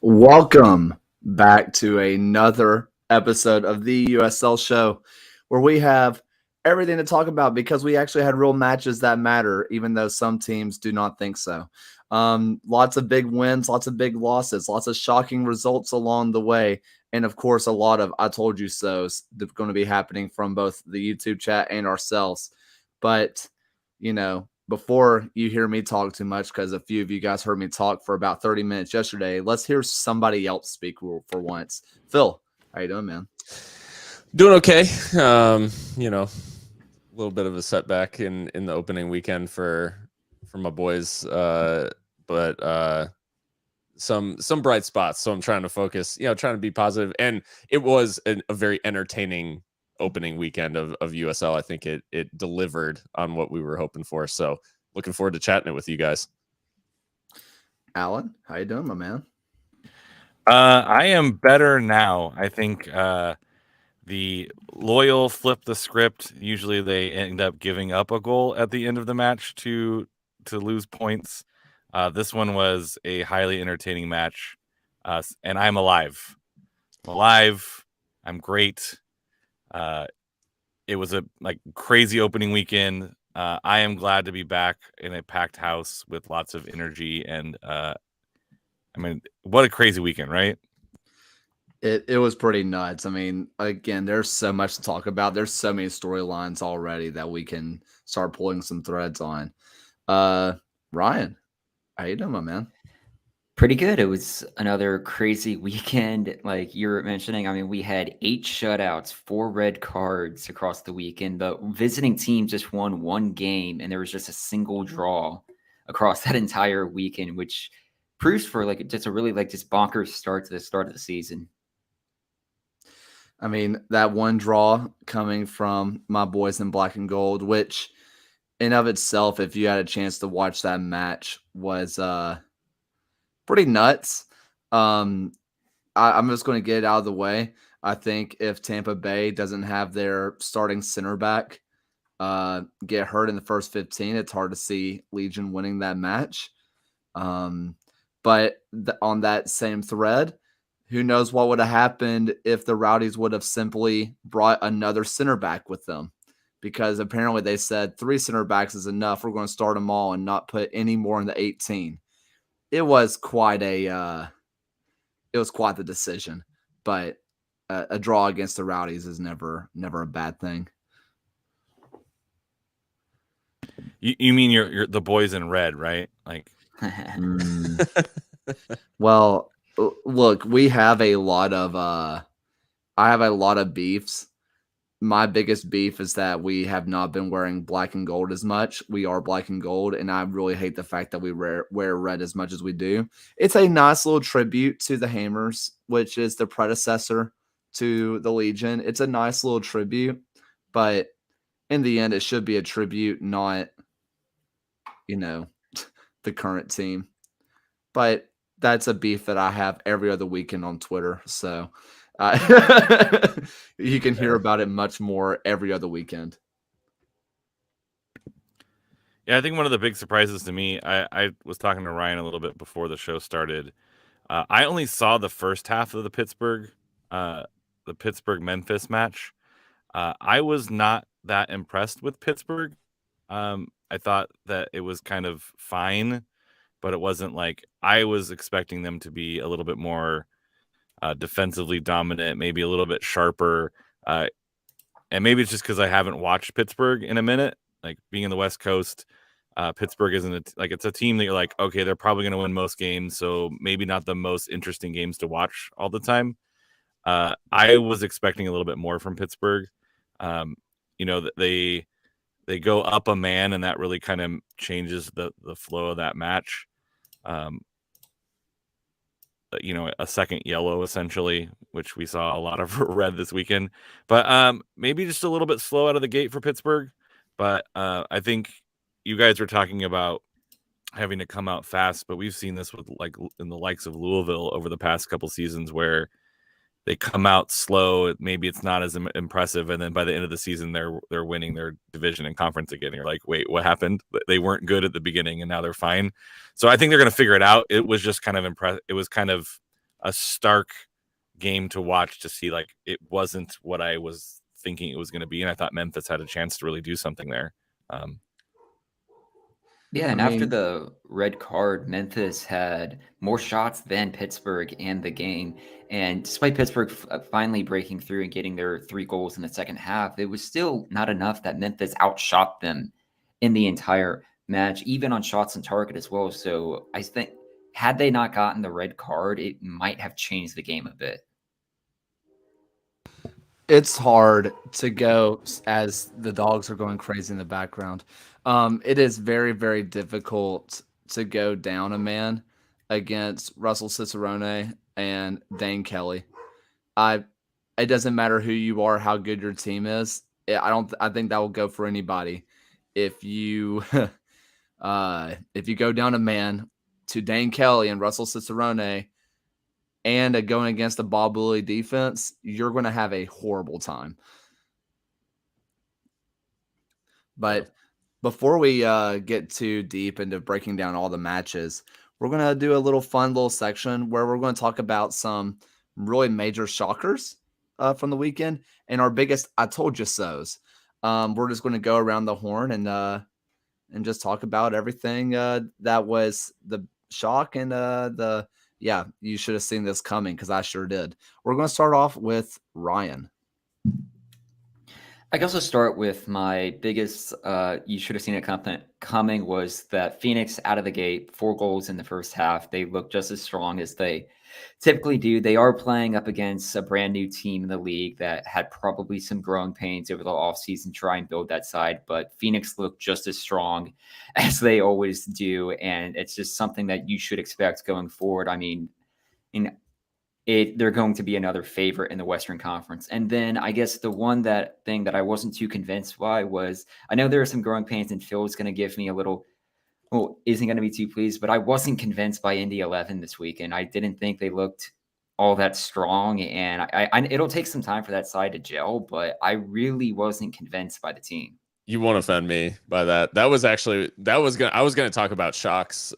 Welcome back to another episode of the USL show where we have everything to talk about because we actually had real matches that matter, even though some teams do not think so. Lots of big wins, lots of big losses, lots of shocking results along the way. And of course, a lot of I told you so's going to be happening from both the YouTube chat and ourselves. But, before you hear me talk too much, because a few of you guys heard me talk for about 30 minutes yesterday, let's hear somebody else speak for once. Phil, how you doing, man? Doing okay. A little bit of a setback in the opening weekend for my boys, but some bright spots. So I'm trying to focus, trying to be positive. And it was a very entertaining opening weekend of USL. I think it delivered on what we were hoping for. So looking forward to chatting it with you guys. Alan, how you doing, my man? I am better now. I think the loyal flip the script. Usually they end up giving up a goal at the end of the match to lose points. This one was a highly entertaining match, and I'm alive. I'm great. It was a crazy opening weekend. I am glad to be back in a packed house with lots of energy, and what a crazy weekend, right? It was pretty nuts. I mean, again, there's so much to talk about. There's so many storylines already that we can start pulling some threads on. Ryan, how you doing, my man? Pretty good. It was another crazy weekend. Like you were mentioning, I mean, we had 8 shutouts, 4 red cards across the weekend. The visiting team just won 1 game, and there was just a single draw across that entire weekend, which proves for just a really just bonkers start to the start of the season. I mean, that one draw coming from my boys in black and gold, which in of itself, if you had a chance to watch that match, was pretty nuts. I'm just going to get it out of the way. I think if Tampa Bay doesn't have their starting center back get hurt in the first 15, it's hard to see Legion winning that match. But on that same thread, who knows what would have happened if the Rowdies would have simply brought another center back with them? Because apparently they said 3 center backs is enough. We're going to start them all and not put any more in the 18. It was quite the decision, but a draw against the Rowdies is never a bad thing. You mean you're the boys in red, right? Well, look, we have a lot of I have a lot of beefs. My biggest beef is that we have not been wearing black and gold as much. We are black and gold, and I really hate the fact that we wear red as much as we do. It's a nice little tribute to the Hammers, which is the predecessor to the Legion. It's a nice little tribute, but in the end, it should be a tribute, not, the current team. But that's a beef that I have every other weekend on Twitter, so you can hear about it much more every other weekend. Yeah, I think one of the big surprises to me, I was talking to Ryan a little bit before the show started. I only saw the first half of the Pittsburgh-Memphis match. I was not that impressed with Pittsburgh. I thought that it was kind of fine, but it wasn't I was expecting them to be a little bit more defensively dominant, maybe a little bit sharper. And maybe it's just because I haven't watched Pittsburgh in a minute. Being in the West Coast, Pittsburgh isn't it's a team that you're okay, they're probably going to win most games, so maybe not the most interesting games to watch all the time. I was expecting a little bit more from Pittsburgh. They go up a man, and that really kind of changes the flow of that match. A second yellow essentially, which we saw a lot of red this weekend, but maybe just a little bit slow out of the gate for Pittsburgh. But I think you guys were talking about having to come out fast, but we've seen this with in the likes of Louisville over the past couple seasons where they come out slow. Maybe it's not as impressive, and then by the end of the season, they're winning their division and conference again. You're like, wait, what happened? They weren't good at the beginning, and now they're fine. So I think they're going to figure it out. It was just kind of It was kind of a stark game to watch to see like it wasn't what I was thinking it was going to be, and I thought Memphis had a chance to really do something there. Yeah, and after the red card, Memphis had more shots than Pittsburgh in the game. And despite Pittsburgh finally breaking through and getting their 3 goals in the second half, it was still not enough that Memphis outshot them in the entire match, even on shots on target as well. So I think had they not gotten the red card, it might have changed the game a bit. It's hard to go as the dogs are going crazy in the background. It is very, very difficult to go down a man against Russell Cicerone and Dane Kelly. It doesn't matter who you are, how good your team is. I think that will go for anybody. If you if you go down a man to Dane Kelly and Russell Cicerone and going against a Bob Woolley defense, you're going to have a horrible time. But before we get too deep into breaking down all the matches, we're going to do a little fun little section where we're going to talk about some really major shockers from the weekend and our biggest I told you so's. We're just going to go around the horn and just talk about everything that was the shock and yeah, you should have seen this coming because I sure did. We're going to start off with Ryan. I can also start with my biggest, you should have seen it coming, was that Phoenix out of the gate, 4 goals in the first half. They look just as strong as they typically do. They are playing up against a brand new team in the league that had probably some growing pains over the offseason, try and build that side. But Phoenix looked just as strong as they always do. And it's just something that you should expect going forward. I mean, they're going to be another favorite in the Western Conference. And then I guess the thing that I wasn't too convinced by was, I know there are some growing pains and Phil's going to give me a little, isn't going to be too pleased, but I wasn't convinced by Indy 11 this weekend. I didn't think they looked all that strong, and I it'll take some time for that side to gel, but I really wasn't convinced by the team. You won't offend me by that. I was going to talk about shocks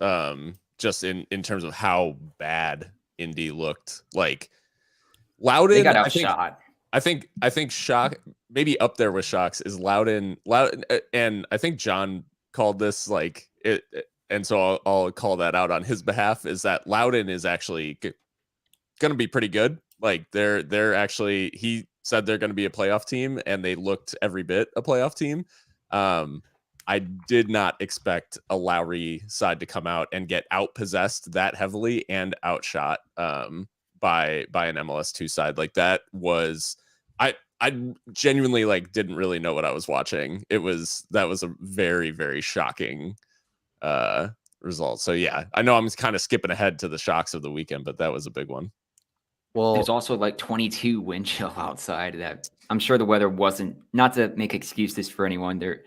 just in terms of how bad Indy looked. Like Loudon, they got outshot. I think shock, maybe up there with shocks, is Loudon, and I think John called this like it, and so I'll call that out on his behalf. Is that Loudon is actually going to be pretty good. Like they're actually, he said they're going to be a playoff team, and they looked every bit a playoff team. I did not expect a Lowry side to come out and get outpossessed that heavily and outshot by an MLS2 side. Like that was, I genuinely like didn't really know what I was watching. That was a very, very shocking result. So yeah, I know I'm kind of skipping ahead to the shocks of the weekend, but that was a big one. Well, there's also like 22 wind chill outside. That I'm sure the weather wasn't, not to make excuses for anyone there.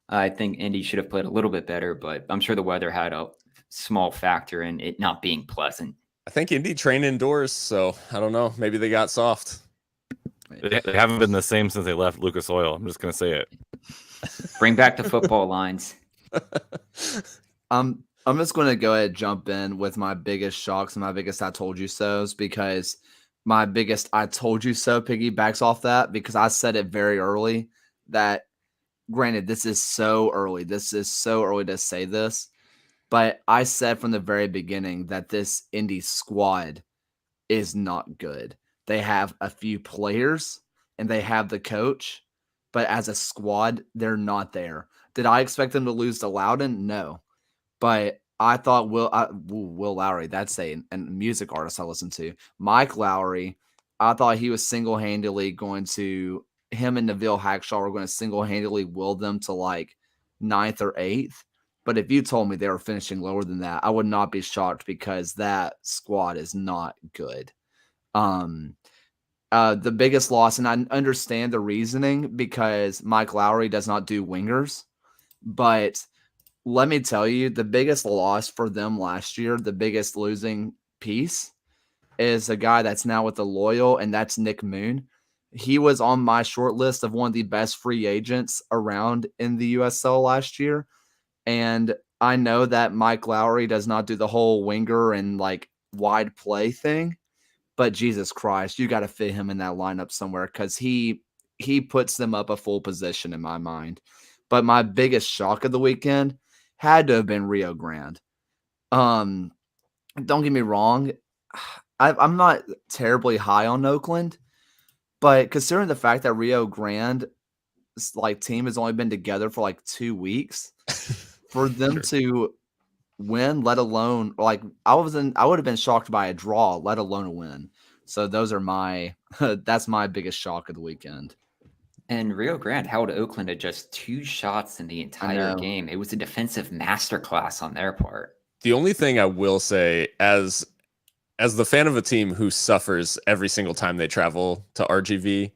I think Indy should have played a little bit better, but I'm sure the weather had a small factor in it not being pleasant. I think Indy trained indoors, so I don't know. Maybe they got soft. They haven't been the same since they left Lucas Oil. I'm just going to say it. Bring back the football lines. I'm just going to go ahead and jump in with my biggest shocks and my biggest I told you so's, because my biggest I told you so piggybacks off that, because I said it very early that, granted, this is so early. This is so early to say this, but I said from the very beginning that this Indy squad is not good. They have a few players and they have the coach, but as a squad, they're not there. Did I expect them to lose to Loudon? No. But I thought Will Lowry, that's a music artist I listen to. Mike Lowry, I thought he was single-handedly going to, him and Neville Hackshaw were going to single-handedly will them to like 9th or 8th. But if you told me they were finishing lower than that, I would not be shocked, because that squad is not good. The biggest loss, and I understand the reasoning, because Mike Lowry does not do wingers, but let me tell you, the biggest loss for them last year, the biggest losing piece, is a guy that's now with the Loyal, and that's Nick Moon. He was on my short list of one of the best free agents around in the USL last year. And I know that Mike Lowry does not do the whole winger and like wide play thing, but Jesus Christ, you got to fit him in that lineup somewhere because he puts them up a full position in my mind. But my biggest shock of the weekend had to have been Rio Grande. Don't get me wrong, I'm not terribly high on Oakland, but considering the fact that Rio Grande team has only been together for like 2 weeks, for them to win, let alone I would have been shocked by a draw, let alone a win. So those are my that's my biggest shock of the weekend. And Rio Grande held Oakland to just 2 shots in the entire game. It was a defensive masterclass on their part. The only thing I will say, as the fan of a team who suffers every single time they travel to RGV,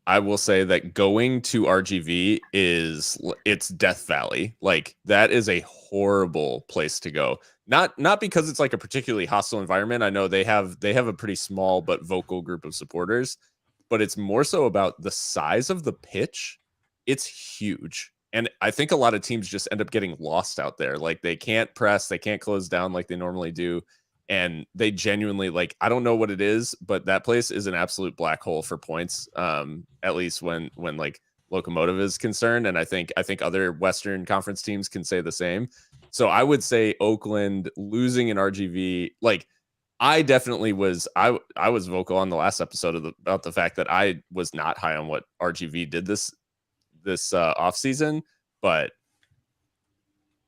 I will say that going to RGV it's Death Valley. Like, that is a horrible place to go. Not because it's like a particularly hostile environment. I know they have a pretty small but vocal group of supporters, but it's more so about the size of the pitch. It's huge. And I think a lot of teams just end up getting lost out there. Like, they can't press, they can't close down like they normally do. And they genuinely, like, I don't know what it is, but that place is an absolute black hole for points. At least when like Locomotive is concerned. And I think other Western Conference teams can say the same. So I would say Oakland losing in RGV, like, I definitely was, I was vocal on the last episode about the fact that I was not high on what RGV did this off season, but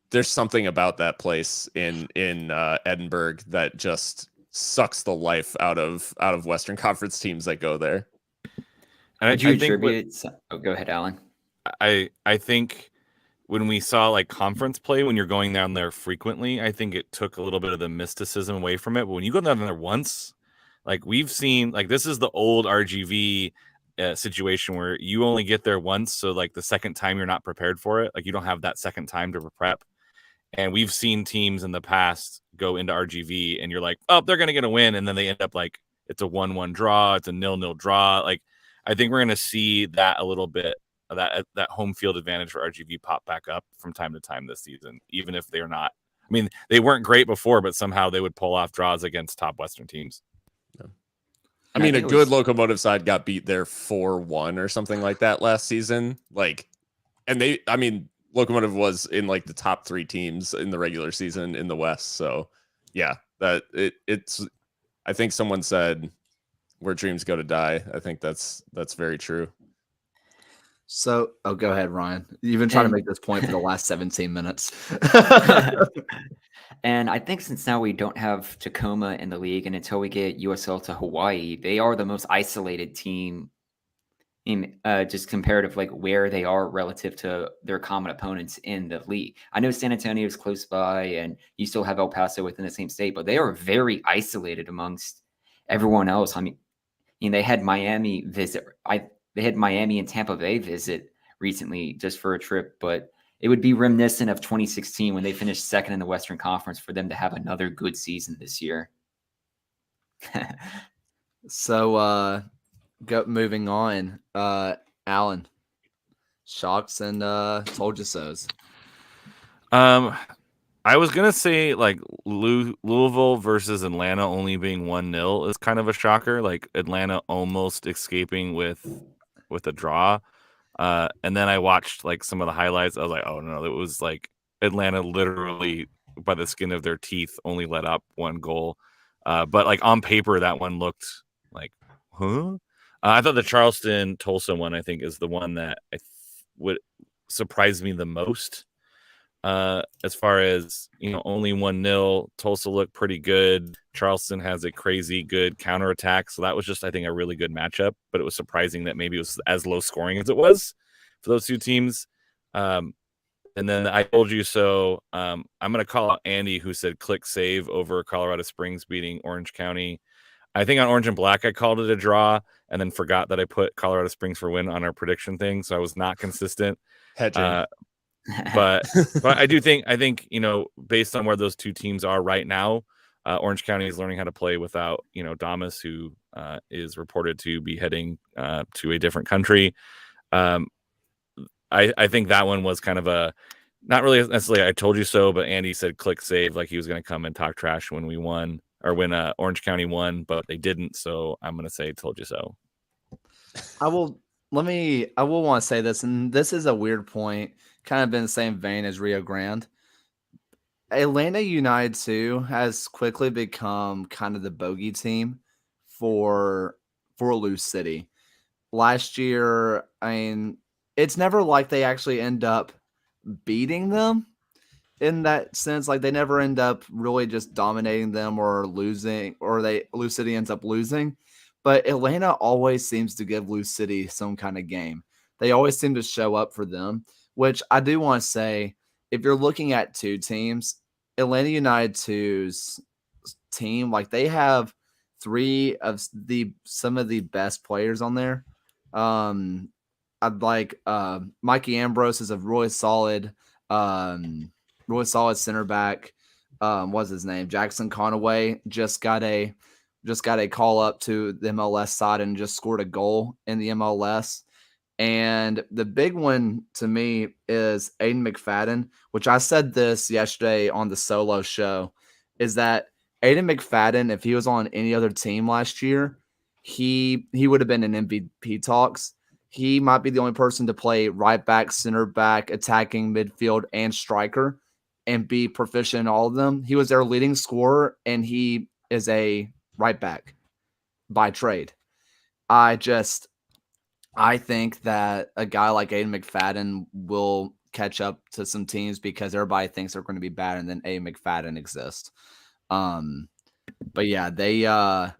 there's something about that place in Edinburgh that just sucks the life out of Western Conference teams that go there. And Would you attribute go ahead, Alan. I think when we saw like conference play, when you're going down there frequently, I think it took a little bit of the mysticism away from it. But when you go down there once, like we've seen, like this is the old RGV situation where you only get there once. So like the second time you're not prepared for it. Like you don't have that second time to prep. And we've seen teams in the past go into RGV and you're like, oh, they're going to get a win. And then they end up like, it's a 1-1 draw. It's a 0-0 draw. Like, I think we're going to see that a little bit, that home field advantage for RGV pop back up from time to time this season, even if they're not. I mean, they weren't great before, but somehow they would pull off draws against top Western teams. Yeah. I mean, a good Locomotive side got beat there 4-1 or something like that last season. Like, and Locomotive was in like the top 3 teams in the regular season in the West. So yeah, it's, I think someone said where dreams go to die. I think that's very true. So, go ahead, Ryan. You've been trying to make this point for the last 17 minutes. And I think since now we don't have Tacoma in the league, and until we get USL to Hawaii, they are the most isolated team in just comparative, like where they are relative to their common opponents in the league. I know San Antonio is close by, and you still have El Paso within the same state, but they are very isolated amongst everyone else. I mean, they had Miami visit. They had Miami and Tampa Bay visit recently just for a trip, but it would be reminiscent of 2016 when they finished second in the Western Conference for them to have another good season this year. So, moving on, Alan, shocks and told you so's. I was gonna say like Louisville versus Atlanta only being 1-0 is kind of a shocker. Like Atlanta almost escaping with a draw, and then I watched like some of the highlights. I was like, oh no, it was like Atlanta literally by the skin of their teeth only let up 1 goal. But like on paper, that one looked like, huh? I thought the Charleston Tulsa one, I think, is the one that would surprise me the most. As far as, only 1-0, Tulsa looked pretty good. Charleston has a crazy good counterattack. So that was just, I think, a really good matchup, but it was surprising that maybe it was as low scoring as it was for those 2 teams. And then I told you so. I'm going to call out Andy, who said click save over Colorado Springs beating Orange County. I think on Orange and Black, I called it a draw and then forgot that I put Colorado Springs for win on our prediction thing. So I was not consistent. But I think, based on where those 2 teams are right now, Orange County is learning how to play without, Damas, who is reported to be heading to a different country. I think that one was kind of a, not really necessarily I told you so, but Andy said click save, like he was going to come and talk trash when we won. or when Orange County won, but they didn't. So I'm gonna say "Told you so." I will want to say this, and this is a weird point, kind of in the same vein as Rio Grande. Atlanta United too has quickly become kind of the bogey team for Lou City. Last year, I mean, it's never like they actually end up beating them in that sense. Like they never end up really just dominating them or losing, or Lou City ends up losing. But Atlanta always seems to give Lou City some kind of game. They always seem to show up for them, which I do want to say, if you're looking at two teams, Atlanta United 2's team, like they have three of some of the best players on there. I'd like Mikey Ambrose is a really solid center back. What's his name? Jackson Conaway just got a call up to the MLS side and just scored a goal in the MLS. And the big one to me is Aiden McFadden, which I said this yesterday on the solo show, is that Aiden McFadden, if he was on any other team last year, he would have been in MVP talks. He might be the only person to play right back, center back, attacking midfield, and striker and be proficient in all of them. He was their leading scorer, and he is a right back by trade. I think that a guy like Aiden McFadden will catch up to some teams because everybody thinks they're going to be bad, and then Aiden McFadden exists. But yeah,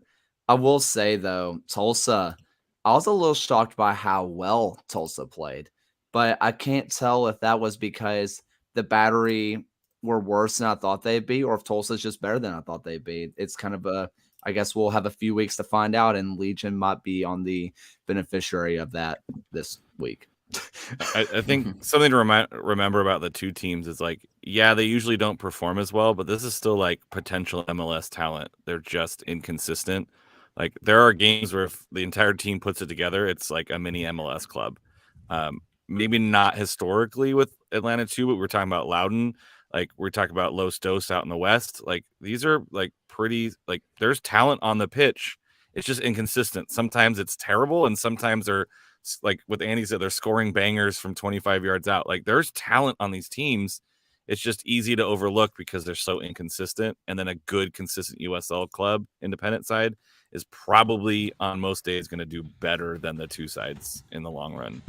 I will say though, Tulsa, I was a little shocked by how well Tulsa played, but I can't tell if that was because the Battery were worse than I thought they'd be, or if Tulsa's just better than I thought they'd be. It's kind of I guess we'll have a few weeks to find out, and Legion might be on the beneficiary of that this week. I think something to remember about the two teams is like, yeah, they usually don't perform as well, but this is still like potential MLS talent. They're just inconsistent. Like there are games where if the entire team puts it together, it's like a mini MLS club. Maybe not historically with Atlanta too, but we're talking about Loudoun. Like we're talking about Los Dos out in the West. Like these are like pretty, like there's talent on the pitch. It's just inconsistent. Sometimes it's terrible, and sometimes they're like what Andy said, they're scoring bangers from 25 yards out. Like there's talent on these teams. It's just easy to overlook because they're so inconsistent. And then a good, consistent USL club, independent side, is probably on most days going to do better than the two sides in the long run.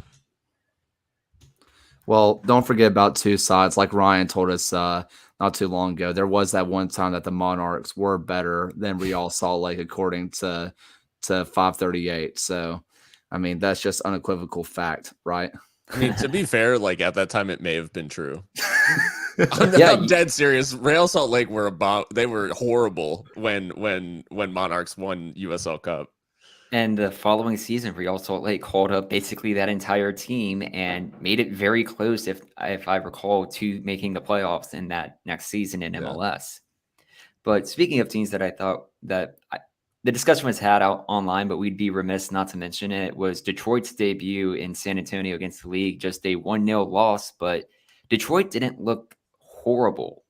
Well, don't forget about two sides. Like Ryan told us not too long ago, there was that one time that the Monarchs were better than Real Salt Lake, according to 538. So, I mean, that's just unequivocal fact, right? I mean, to be fair, like at that time, it may have been true. I'm dead serious. Real Salt Lake they were horrible when Monarchs won USL Cup. And the following season, Real Salt Lake called up basically that entire team and made it very close, if I recall, to making the playoffs in that next season in MLS. But speaking of teams that I thought that the discussion was had out online, but we'd be remiss not to mention it, was Detroit's debut in San Antonio against the league. Just a 1-0 loss, but Detroit didn't look horrible.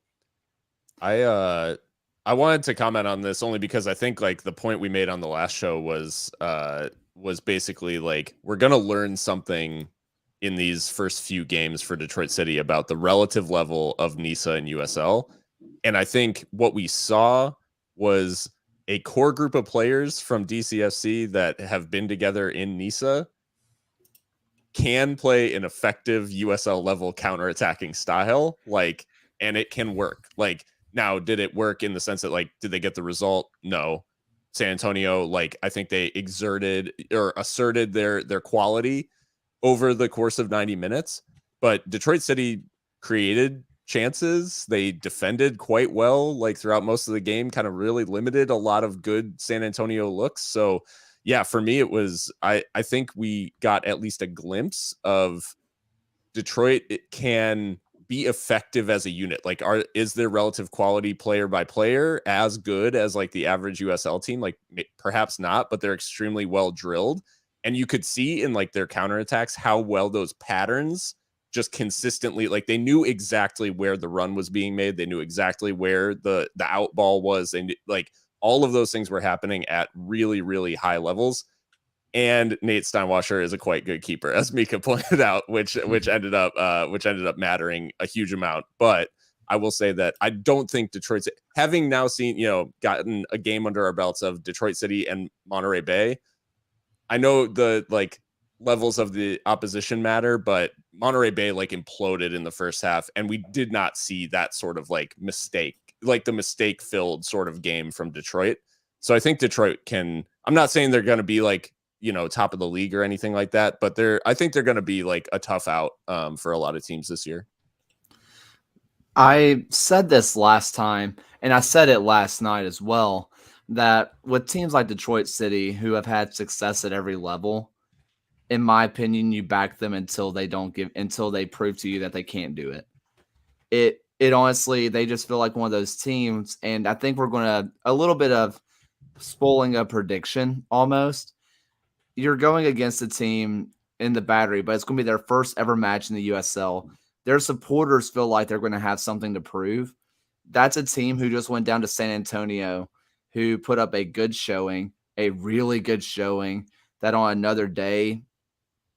I wanted to comment on this only because I think like the point we made on the last show was basically like we're going to learn something in these first few games for Detroit City about the relative level of NISA and USL. And I think what we saw was a core group of players from DCFC that have been together in NISA can play an effective USL level counterattacking style, like, and it can work. Like, now, did it work in the sense that, like, did they get the result? No. San Antonio, like, I think they exerted or asserted their quality over the course of 90 minutes. But Detroit City created chances. They defended quite well, like, throughout most of the game, kind of really limited a lot of good San Antonio looks. So, yeah, for me, it was, I think we got at least a glimpse of Detroit. It can be effective as a unit. Like, is their relative quality player by player as good as like the average USL team? Like, perhaps not, but they're extremely well drilled. And you could see in like their counterattacks how well those patterns just consistently, like, they knew exactly where the run was being made. They knew exactly where the out ball was. And like all of those things were happening at really, really high levels. And Nate Steinwasser is a quite good keeper, as Mika pointed out, which ended up mattering a huge amount. But I will say that I don't think Detroit's, having now seen, gotten a game under our belts of Detroit City and Monterey Bay. I know the levels of the opposition matter, but Monterey Bay imploded in the first half, and we did not see that sort of mistake, the mistake filled sort of game from Detroit. So I think Detroit can, I'm not saying they're going to be top of the league or anything like that, but I think they're going to be a tough out for a lot of teams this year. I said this last time, and I said it last night as well, that with teams like Detroit City, who have had success at every level, in my opinion, you back them until they prove to you that they can't do it. It honestly, they just feel like one of those teams, and I think we're going to a little bit of spoiling a prediction almost. You're going against a team in the Battery, but it's going to be their first ever match in the USL. Their supporters feel like they're going to have something to prove. That's a team who just went down to San Antonio, who put up a good showing, a really good showing that on another day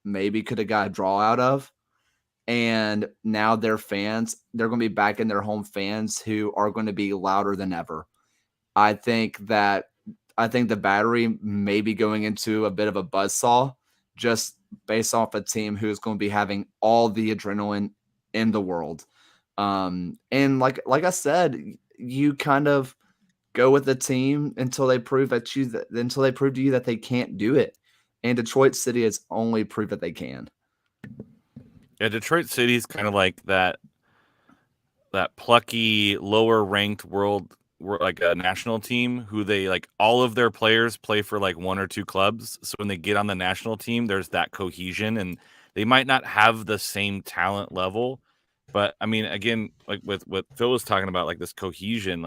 maybe could have got a draw out of. And now their fans, they're going to be back in their home fans who are going to be louder than ever. I think the Battery may be going into a bit of a buzzsaw just based off a team who's going to be having all the adrenaline in the world. And like I said, you kind of go with the team until they prove to you that they can't do it. And Detroit City has only proved that they can. Yeah, Detroit City is kind of like that plucky, lower ranked world a national team who they all of their players play for one or two clubs. So when they get on the national team, there's that cohesion, and they might not have the same talent level. But I mean, again, with what Phil was talking about, this cohesion,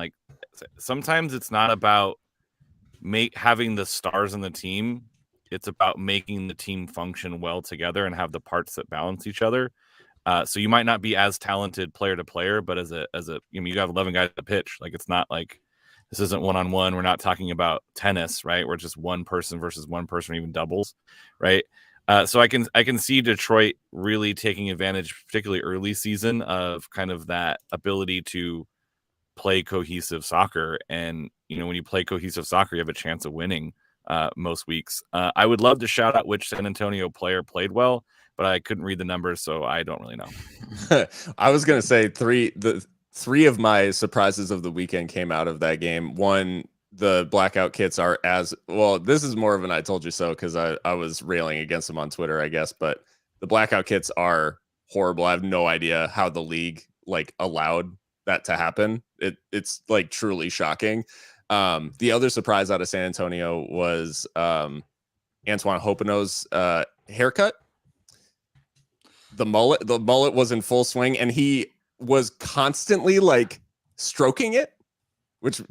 sometimes it's not about having the stars in the team. It's about making the team function well together and have the parts that balance each other. So you might not be as talented player to player, but as a you have 11 guys at the pitch. It's not this isn't one-on-one. We're not talking about tennis, right? We're just one person versus one person, or even doubles, right? So I can see Detroit really taking advantage, particularly early season, of kind of that ability to play cohesive soccer. And when you play cohesive soccer, you have a chance of winning most weeks. I would love to shout out which San Antonio player played well, but I couldn't read the numbers, so I don't really know. I was going to say three of my surprises of the weekend came out of that game. One, the blackout kits are as well. This is more of an I told you so, because I was railing against them on Twitter, I guess. But the blackout kits are horrible. I have no idea how the league allowed that to happen. It's truly shocking. The other surprise out of San Antonio was Antoine Hopeno's haircut. The mullet was in full swing, and he was constantly stroking it, which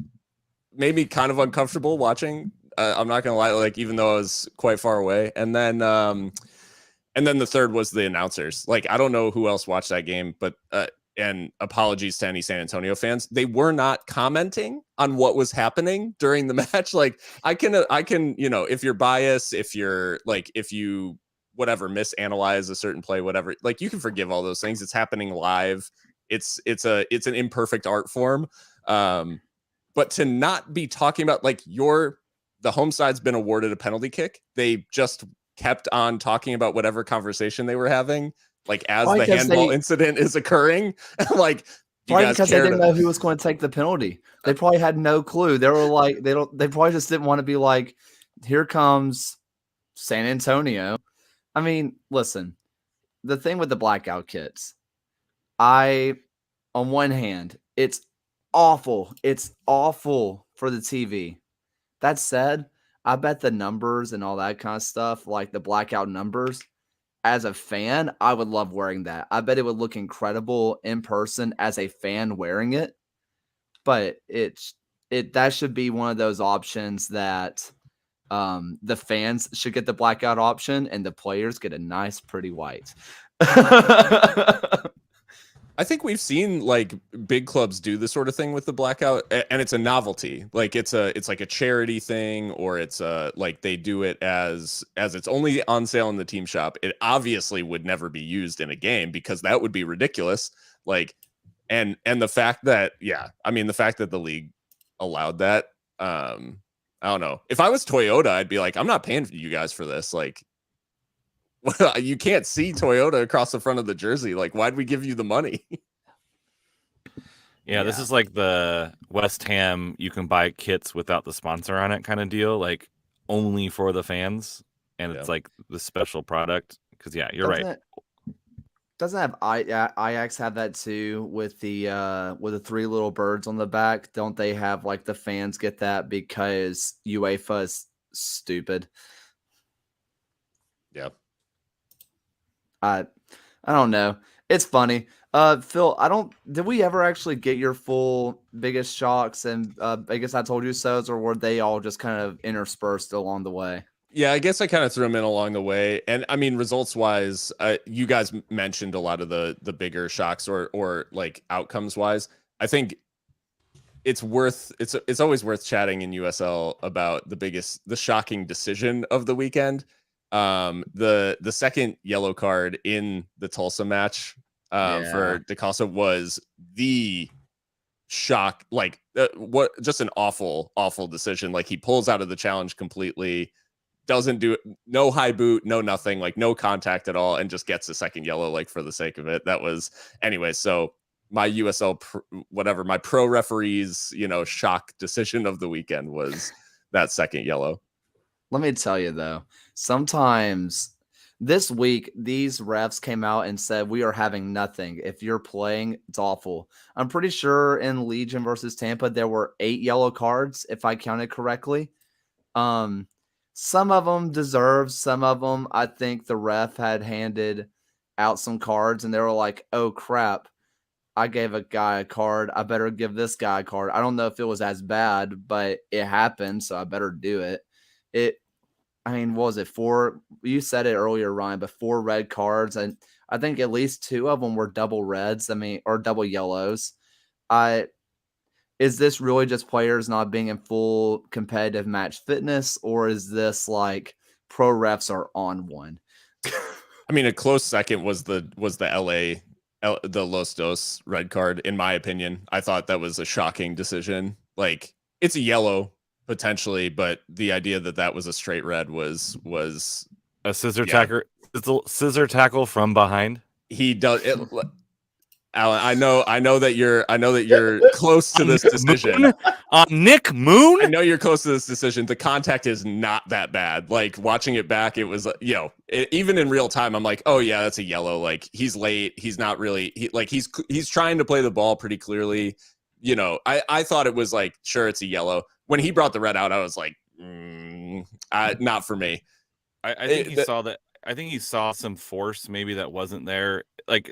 made me kind of uncomfortable watching. I'm not gonna lie, even though I was quite far away. And then the third was the announcers. I don't know who else watched that game, but and apologies to any San Antonio fans, they were not commenting on what was happening during the match. I can, if you're biased, if you're if you whatever misanalyze a certain play, whatever, you can forgive all those things. It's happening live. It's an imperfect art form. But to not be talking about the home side's been awarded a penalty kick. They just kept on talking about whatever conversation they were having, as the handball incident is occurring. Probably because they didn't know who was going to take the penalty. They probably had no clue. They were they probably just didn't want to be here comes San Antonio. I mean, listen, the thing with the blackout kits, on one hand, it's awful. It's awful for the TV. That said, I bet the numbers and all that kind of stuff, the blackout numbers, as a fan, I would love wearing that. I bet it would look incredible in person as a fan wearing it. But that should be one of those options that the fans should get the blackout option and the players get a nice, pretty white. I think we've seen like big clubs do this sort of thing with the blackout, and it's a novelty. Like it's like a charity thing, or it's like they do it as it's only on sale in the team shop. It obviously would never be used in a game because that would be ridiculous. Like, and the fact that the fact that the league allowed that, I don't know. If I was Toyota, I'd be like, I'm not paying for you guys for this. Like, you can't see Toyota across the front of the jersey. Like, why'd we give you the money? Yeah, this is like the West Ham, you can buy kits without the sponsor on it kind of deal, like only for the fans. And it's like the special product. Because, you're right. Doesn't have Ajax have that too with the three little birds on the back? Don't they have like the fans get that because UEFA is stupid? Yeah. I don't know. It's funny. Phil, did we ever actually get your full biggest shocks and I guess I told you so, or were they all just kind of interspersed along the way? Yeah, I guess I kind of threw them in along the way. And I mean, results wise, you guys mentioned a lot of the bigger shocks or like outcomes wise. I think it's always worth chatting in USL about the shocking decision of the weekend. The second yellow card in the Tulsa match for DeCosta was the shock. Like just an awful decision. Like he pulls out of the challenge completely, doesn't do it, no high boot, no nothing, like no contact at all, and just gets a second yellow like for the sake of it. That was anyway. So my USL my pro referees shock decision of the weekend was that second yellow. Let me tell you though, sometimes this week these refs came out and said we are having nothing. If you're playing, it's awful. I'm pretty sure in Legion versus Tampa there were 8 yellow cards if I counted correctly. Some of them deserved, some of them I think the ref had handed out some cards and they were like, "Oh crap, I gave a guy a card. I better give this guy a card." I don't know if it was as bad, but it happened, so I better do it. What was it? 4? You said it earlier, Ryan, but 4 red cards, and I think at least 2 of them were double reds. Or double yellows. Is this really just players not being in full competitive match fitness, or is this like pro refs are on one? I mean, a close second was the the Los Dos red card, in my opinion. I thought that was a shocking decision. Like, it's a yellow potentially, but the idea that was a straight red was a scissor tackle from behind. He does it. Alan, I know that you're close to this decision. Nick Moon? I know you're close to this decision. The contact is not that bad. Like, watching it back, it was, even in real time, I'm like, oh yeah, that's a yellow. Like, he's late. He's not really, he's trying to play the ball pretty clearly. I thought it was like, sure, it's a yellow. When he brought the red out, I was like, not for me. I think he saw that. I think he saw some force maybe that wasn't there. Like,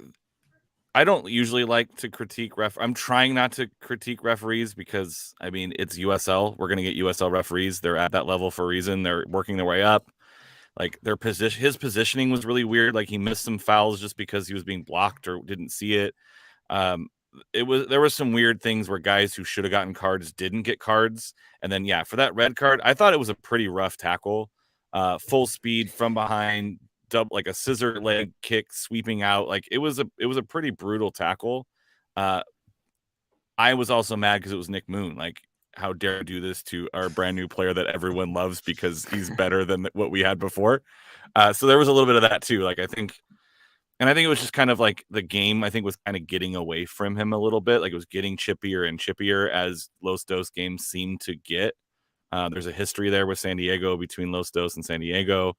I don't usually like to critique I'm trying not to critique referees because, it's USL. We're going to get USL referees. They're at that level for a reason. They're working their way up. Like, his positioning was really weird. Like, he missed some fouls just because he was being blocked or didn't see it. There was some weird things where guys who should have gotten cards didn't get cards. And then, for that red card, I thought it was a pretty rough tackle. Full speed from behind, like a scissor leg kick sweeping out. Like, it was a pretty brutal tackle. I was also mad because it was Nick Moon. Like, how dare you do this to our brand new player that everyone loves because he's better than what we had before. So there was a little bit of that too. Like, I think it was just kind of like the game, I think, was kind of getting away from him a little bit. Like, it was getting chippier and chippier as Los Dos games seem to get. There's a history there with San Diego, between Los Dos and San Diego.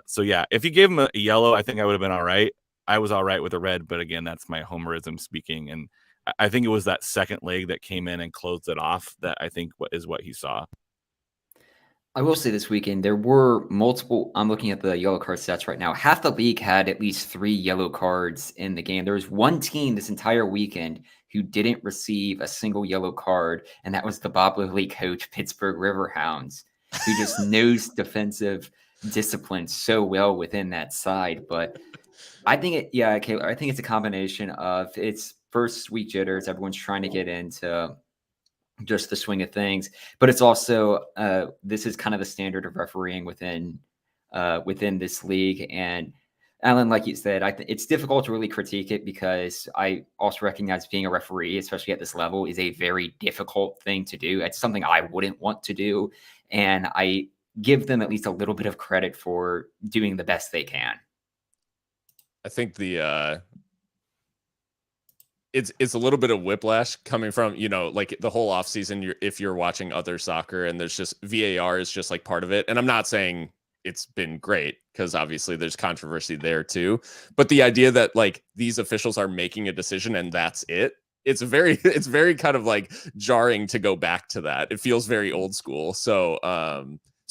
So if you gave him a yellow, I think I would have been all right. I was all right with a red, but again, that's my homerism speaking. And I think it was that second leg that came in and closed it off that I think is what he saw. I will say this weekend, there were multiple. I'm looking at the yellow card stats right now. Half the league had at least 3 yellow cards in the game. There was one team this entire weekend who didn't receive a single yellow card, and that was the Bob Lilly coach, Pittsburgh Riverhounds, who just knows defensive discipline so well within that side. But I think Kaylor, I think it's a combination of it's first week jitters. Everyone's trying to get into just the swing of things, but it's also this is kind of the standard of refereeing within this league. And Alan, like you said, it's difficult to really critique it because I also recognize being a referee, especially at this level, is a very difficult thing to do. It's something I wouldn't want to do, and I give them at least a little bit of credit for doing the best they can. I think it's a little bit of whiplash coming from, like the whole offseason, if you're watching other soccer and there's just VAR is just like part of it. And I'm not saying it's been great because obviously there's controversy there too. But the idea that like these officials are making a decision and that's it. It's very kind of like jarring to go back to that. It feels very old school. So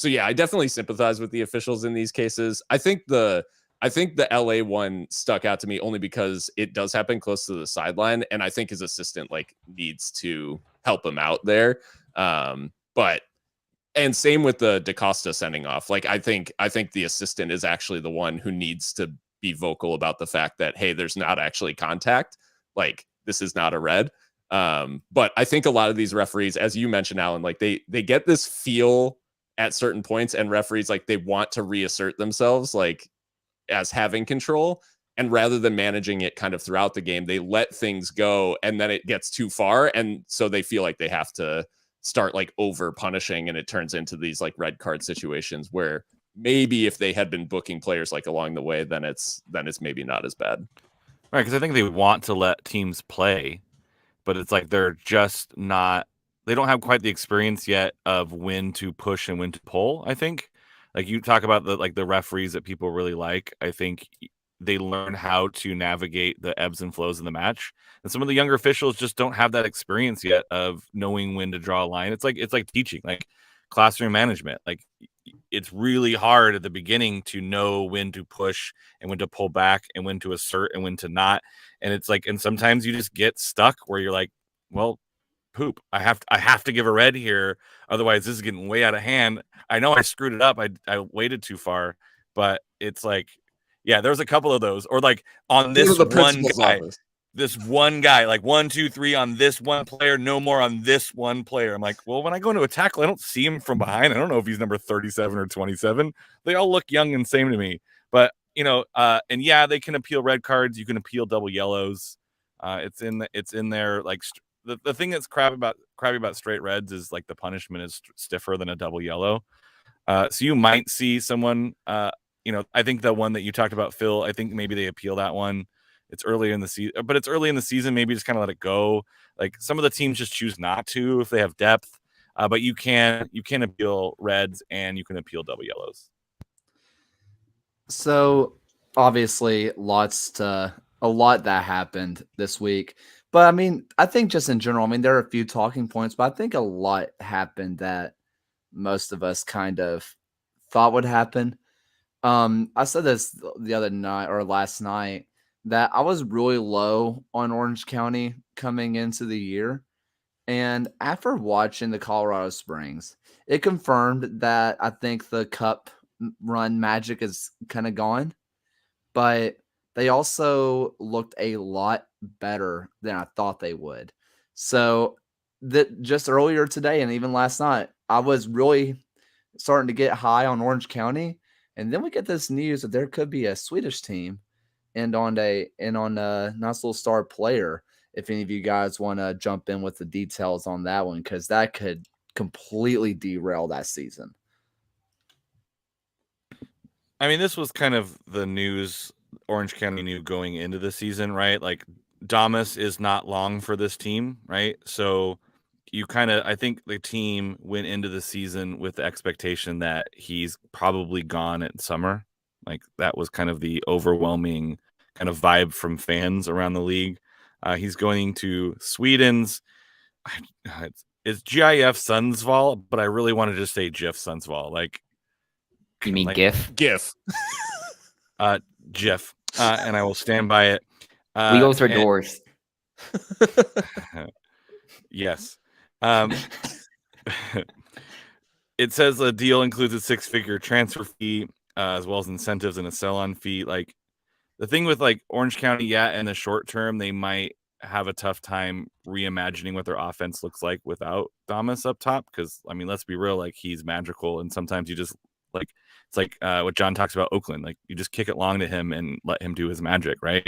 yeah, I definitely sympathize with the officials in these cases. I think the LA one stuck out to me only because it does happen close to the sideline, and I think his assistant like needs to help him out there. And same with the DaCosta sending off. Like I think the assistant is actually the one who needs to be vocal about the fact that, hey, there's not actually contact. Like this is not a red. But I think a lot of these referees, as you mentioned, Alan, like they get this feel at certain points, and referees like they want to reassert themselves, like as having control, and rather than managing it kind of throughout the game, they let things go and then it gets too far, and so they feel like they have to start like over punishing, and it turns into these like red card situations where maybe if they had been booking players like along the way, then it's maybe not as bad. Right, because I think they want to let teams play, but it's like they're just not. They don't have quite the experience yet of when to push and when to pull. I think, like you talk about the referees that people really like. I think they learn how to navigate the ebbs and flows of the match, and some of the younger officials just don't have that experience yet of knowing when to draw a line. It's like teaching, like classroom management. Like it's really hard at the beginning to know when to push and when to pull back and when to assert and when to not. And it's like, and sometimes you just get stuck where you're like, well, poop, I have to give a red here. Otherwise this is getting way out of hand. I know I screwed it up. I waited too far, but it's like, yeah, there's a couple of those, or like on this one guy, office. This one guy, like 1, 2, 3 on this one player, no more on this one player. I'm like, well, when I go into a tackle, I don't see him from behind. I don't know if he's number 37 or 27. They all look young and same to me. But and yeah, they can appeal red cards. You can appeal double yellows. It's in there. Like the thing that's crappy about straight reds is like the punishment is stiffer than a double yellow. So you might see someone. I think the one that you talked about, Phil. I think maybe they appeal that one. It's early in the season, but it's early in the season. Maybe just kind of let it go. Like some of the teams just choose not to if they have depth. But you can appeal reds and you can appeal double yellows. So obviously, a lot that happened this week. But I mean, I think just in general, I mean, there are a few talking points, but I think a lot happened that most of us kind of thought would happen. I said this the other night or last night that I was really low on Orange County coming into the year. And after watching the Colorado Springs, it confirmed that I think the cup run magic is kind of gone. But they also looked a lot better than I thought they would. So that just earlier today and even last night, I was really starting to get high on Orange County. And then we get this news that there could be a Swedish team and on a nice little star player. If any of you guys want to jump in with the details on that one, because that could completely derail that season. I mean, this was kind of the news Orange County knew going into the season, right? Like Damas is not long for this team, right? So I think the team went into the season with the expectation that he's probably gone at summer. Like that was kind of the overwhelming kind of vibe from fans around the league. He's going to Sweden's. It's GIF Sundsvall, but I really want to just say GIF Sundsvall. Like, you mean GIF? GIF. GIF. And I will stand by it. Wheels or doors? Yes. It says the deal includes a 6-figure transfer fee, as well as incentives and a sell-on fee. Like, the thing with like Orange County, in the short term, they might have a tough time reimagining what their offense looks like without Damas up top. Because I mean, let's be real, like he's magical, and sometimes you just like it's like what John talks about Oakland, like you just kick it long to him and let him do his magic, right?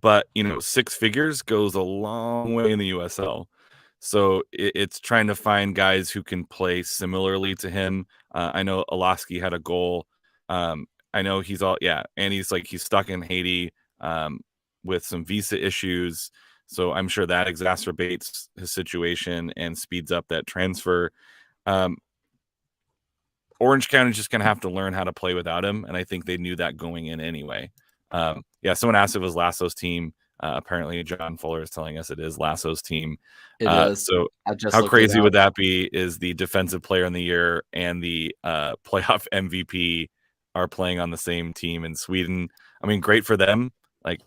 But you know, 6 figures goes a long way in the USL. So it's trying to find guys who can play similarly to him. I know Olaski had a goal. I know he's and he's stuck in Haiti with some visa issues. So I'm sure that exacerbates his situation and speeds up that transfer. Orange County's just going to have to learn how to play without him, and I think they knew that going in anyway. Someone asked if it was Lasso's team. Apparently, John Fuller is telling us it is Lasso's team. It is. So how crazy would that be? Is the defensive player in the year and the playoff MVP are playing on the same team in Sweden? I mean, great for them. Like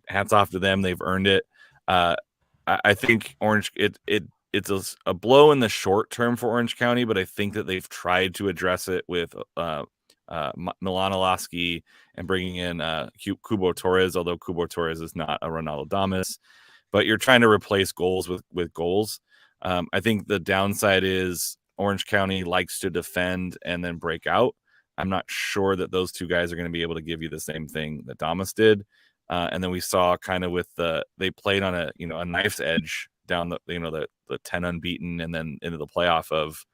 hats off to them. They've earned it. I think it's a blow in the short term for Orange County, but I think that they've tried to address it with Milan Olaski and bringing in Kubo Torres, although Kubo Torres is not a Ronaldo Damas. But you're trying to replace goals with goals. I think the downside is Orange County likes to defend and then break out. I'm not sure that those two guys are going to be able to give you the same thing that Damas did. And then we saw kind of they played on a knife's edge down the 10 unbeaten and then into the playoff of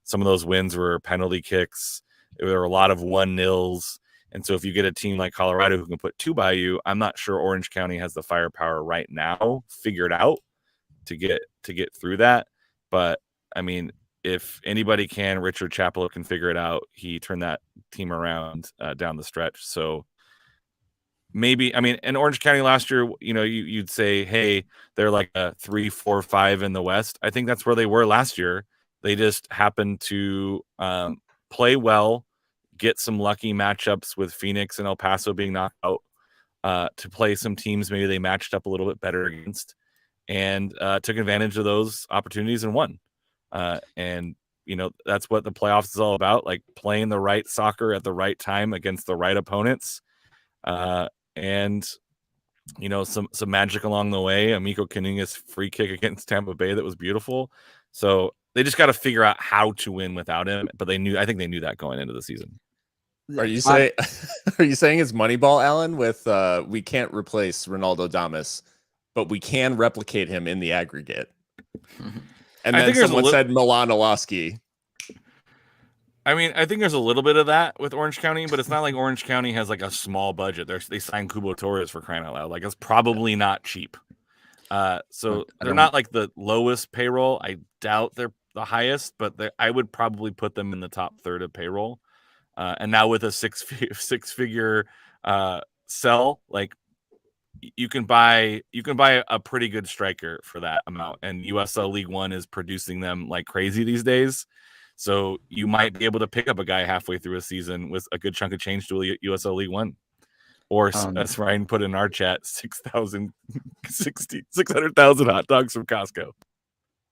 some of those wins were penalty kicks. There were a lot of 1-0s. And so if you get a team like Colorado who can put 2 by you, I'm not sure Orange County has the firepower right now figured out to get through that. But I mean, if anybody can, Richard Chapello can figure it out. He turned that team around down the stretch. So maybe, I mean, in Orange County last year, you'd say, hey, they're like a 3, 4, 5 in the West. I think that's where they were last year. They just happened to play well, get some lucky matchups with Phoenix and El Paso being knocked out to play some teams maybe they matched up a little bit better against, and took advantage of those opportunities and won. And that's what the playoffs is all about, like playing the right soccer at the right time against the right opponents. And some magic along the way. Amico Caninga's free kick against Tampa Bay that was beautiful. So they just got to figure out how to win without him. But I think they knew that going into the season. Are you saying it's Moneyball, Alan? With we can't replace Ronaldo Damas, but we can replicate him in the aggregate. And then someone said Milan Olaski. I mean, I think there's a little bit of that with Orange County, but it's not like Orange County has like a small budget. They signed Kubo Torres for crying out loud. Like, it's probably not cheap. So they're not like the lowest payroll. I doubt they're the highest, but I would probably put them in the top third of payroll. And now with a six-figure sell, like you can buy a pretty good striker for that amount. And USL League One is producing them like crazy these days. So you might be able to pick up a guy halfway through a season with a good chunk of change to USL League One. Or as Ryan put in our chat, 600,000 hot dogs from Costco.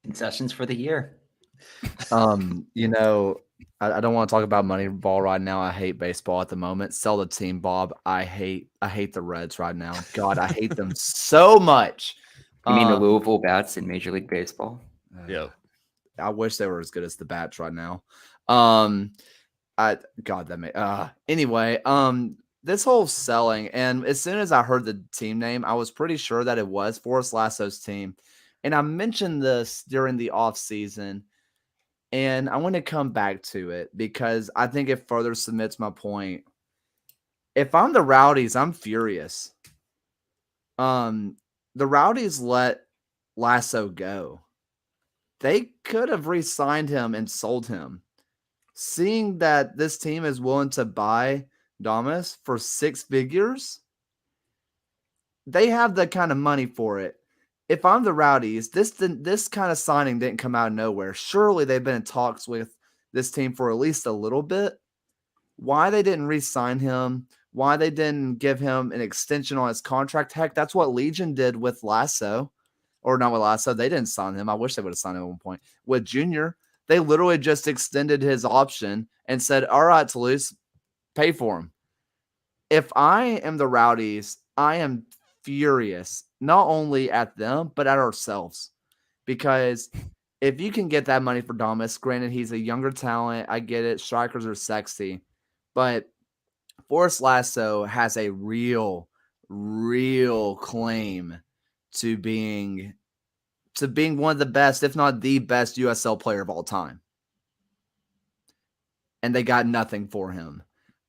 Concessions for the year. I don't want to talk about Moneyball right now. I hate baseball at the moment. Sell the team, Bob. I hate the Reds right now. God, I hate them so much. You mean the Louisville Bats in Major League Baseball? Yeah. I wish they were as good as the Bats right now. Anyway, this whole selling, and as soon as I heard the team name, I was pretty sure that it was Forrest Lasso's team. And I mentioned this during the offseason, and I want to come back to it because I think it further submits my point. If I'm the Rowdies, I'm furious. The Rowdies let Lasso go. They could have re-signed him and sold him. Seeing that this team is willing to buy Damas for 6 figures, they have the kind of money for it. If I'm the Rowdies, this kind of signing didn't come out of nowhere. Surely they've been in talks with this team for at least a little bit. Why they didn't re-sign him, why they didn't give him an extension on his contract. Heck, that's what Legion did with Lasso. Or not with Lasso. They didn't sign him. I wish they would have signed him at one point. With Junior, they literally just extended his option and said, all right, Toulouse, pay for him. if I am the Rowdies, I am furious not only at them but at ourselves, because if you can get that money for Damas, granted he's a younger talent, I get it. Strikers are sexy, but Forrest Lasso has a real claim to being one of the best, if not the best, USL player of all time. And they got nothing for him.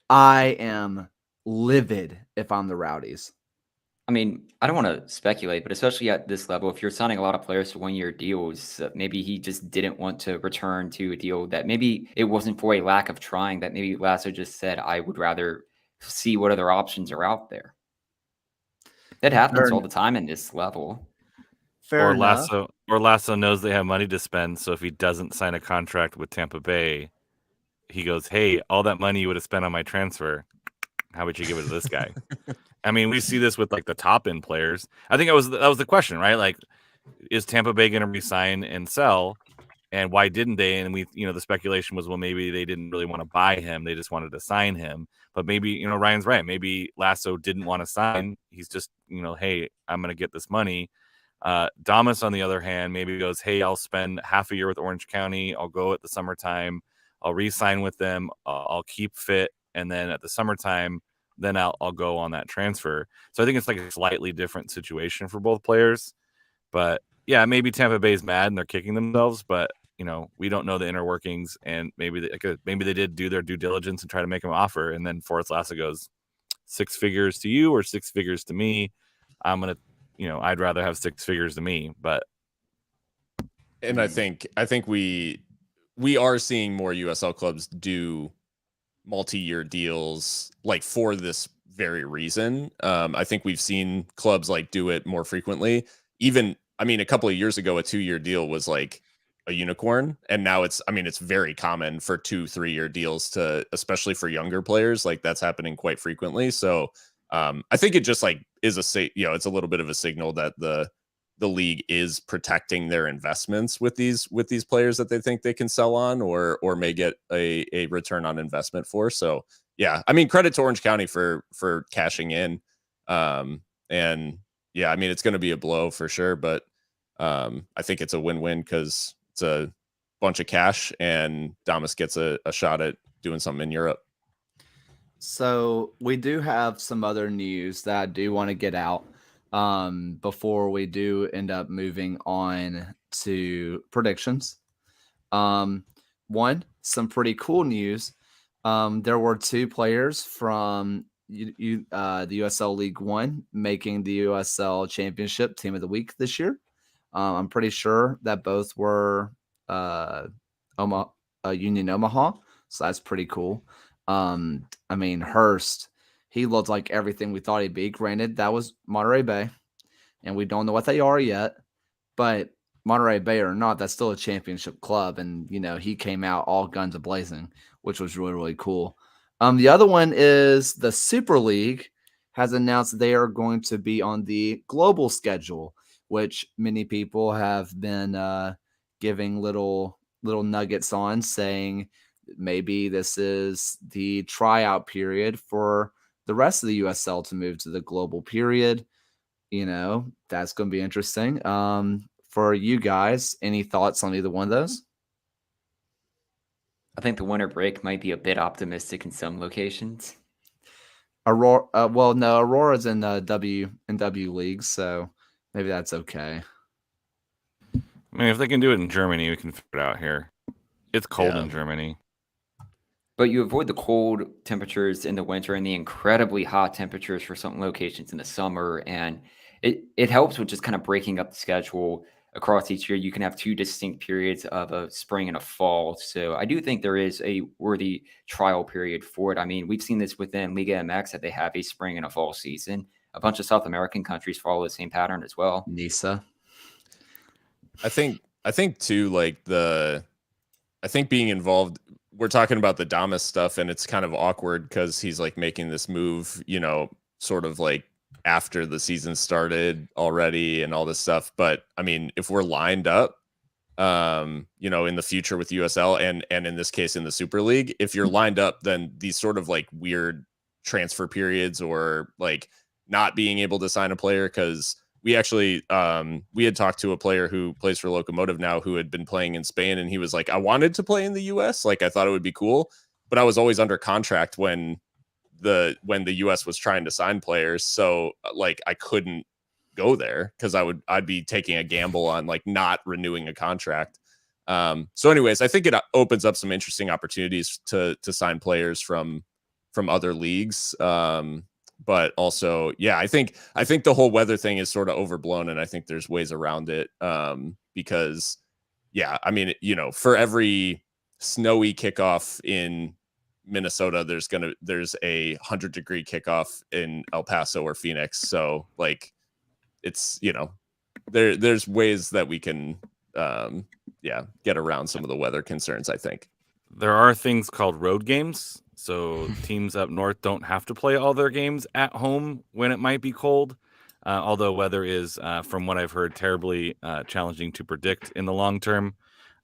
I am livid if I'm the Rowdies. I mean, I don't want to speculate, but especially at this level, if you're signing a lot of players to one-year deals, maybe he just didn't want to return to a deal that maybe it wasn't for a lack of trying, that maybe Lasso just said, I would rather see what other options are out there. That happens all the time in this level. Fair enough. Lasso knows they have money to spend, so if he doesn't sign a contract with Tampa Bay, he goes, hey, all that money you would have spent on my transfer, how would you give it to this guy? I mean, we see this with like the top end players. I think that was the question, right? Like, is Tampa Bay going to resign and sell? And why didn't they? And the speculation was, well, maybe they didn't really want to buy him. They just wanted to sign him. But maybe, Ryan's right. Maybe Lasso didn't want to sign. He's just, hey, I'm going to get this money. Damas, on the other hand, maybe goes, hey, I'll spend half a year with Orange County. I'll go at the summertime. I'll re-sign with them. I'll keep fit. And then at the summertime, then I'll go on that transfer. So I think it's like a slightly different situation for both players. But yeah, maybe Tampa Bay's mad and they're kicking themselves, but we don't know the inner workings, and maybe they did do their due diligence and try to make him offer, and then Forrest Lasso goes 6 figures to you or 6 figures to me. I'm gonna, I'd rather have 6 figures to me, but. And I think we are seeing more USL clubs do multi-year deals like for this very reason. I think we've seen clubs like do it more frequently. Even, I mean, a couple of years ago, a 2-year deal was like a unicorn, and now it's very common for 2-3-year deals to, especially for younger players, like that's happening quite frequently. So I think it just like is it's a little bit of a signal that the league is protecting their investments with these players that they think they can sell on or may get a return on investment for. So yeah, I mean, credit to Orange County for cashing in. And yeah, I mean, it's going to be a blow for sure, but I think it's a win-win because it's a bunch of cash and Damas gets a shot at doing something in Europe. So we do have some other news that I do want to get out before we do end up moving on to predictions. One, some pretty cool news. There were 2 players from the USL League One making the USL Championship Team of the Week this year. I'm pretty sure that both were Union Omaha, so that's pretty cool. I mean, Hurst, he looked like everything we thought he'd be. Granted, that was Monterey Bay, and we don't know what they are yet. But Monterey Bay or not, that's still a championship club, and he came out all guns a-blazing, which was really, really cool. The other one is the Super League has announced they are going to be on the global schedule, which many people have been giving little nuggets on, saying maybe this is the tryout period for the rest of the USL to move to the global period. That's going to be interesting. For you guys, any thoughts on either one of those? I think the winter break might be a bit optimistic in some locations. Aurora, no, Aurora's in W leagues, so maybe that's okay. I mean, if they can do it in Germany, we can figure it out here. It's cold in Germany. But you avoid the cold temperatures in the winter and the incredibly hot temperatures for some locations in the summer. And it helps with just kind of breaking up the schedule across each year. You can have 2 distinct periods of a spring and a fall. So I do think there is a worthy trial period for it. I mean, we've seen this within Liga MX that they have a spring and a fall season. A bunch of South American countries follow the same pattern as well. Nisa. I think too, like I think being involved, we're talking about the Damas stuff, and it's kind of awkward because he's like making this move, sort of like after the season started already and all this stuff. But I mean, if we're lined up, in the future with USL and in this case in the Super League, if you're lined up, then these sort of like weird transfer periods or like not being able to sign a player, because we actually we had talked to a player who plays for Locomotive now who had been playing in Spain, and he was like, I wanted to play in the US, like I thought it would be cool, but I was always under contract when the US was trying to sign players, so like I couldn't go there because I'd be taking a gamble on like not renewing a contract. So anyways, I think it opens up some interesting opportunities to sign players from other leagues. But also, yeah, I think the whole weather thing is sort of overblown, and I think there's ways around it. Because yeah, I mean, you know, for every snowy kickoff in Minnesota, there's a 100-degree kickoff in El Paso or Phoenix. So like, it's, you know, there's ways that we can get around some of the weather concerns, I think. There are things called road games. So teams up north don't have to play all their games at home when it might be cold. Although weather is, from what I've heard, terribly challenging to predict in the long term.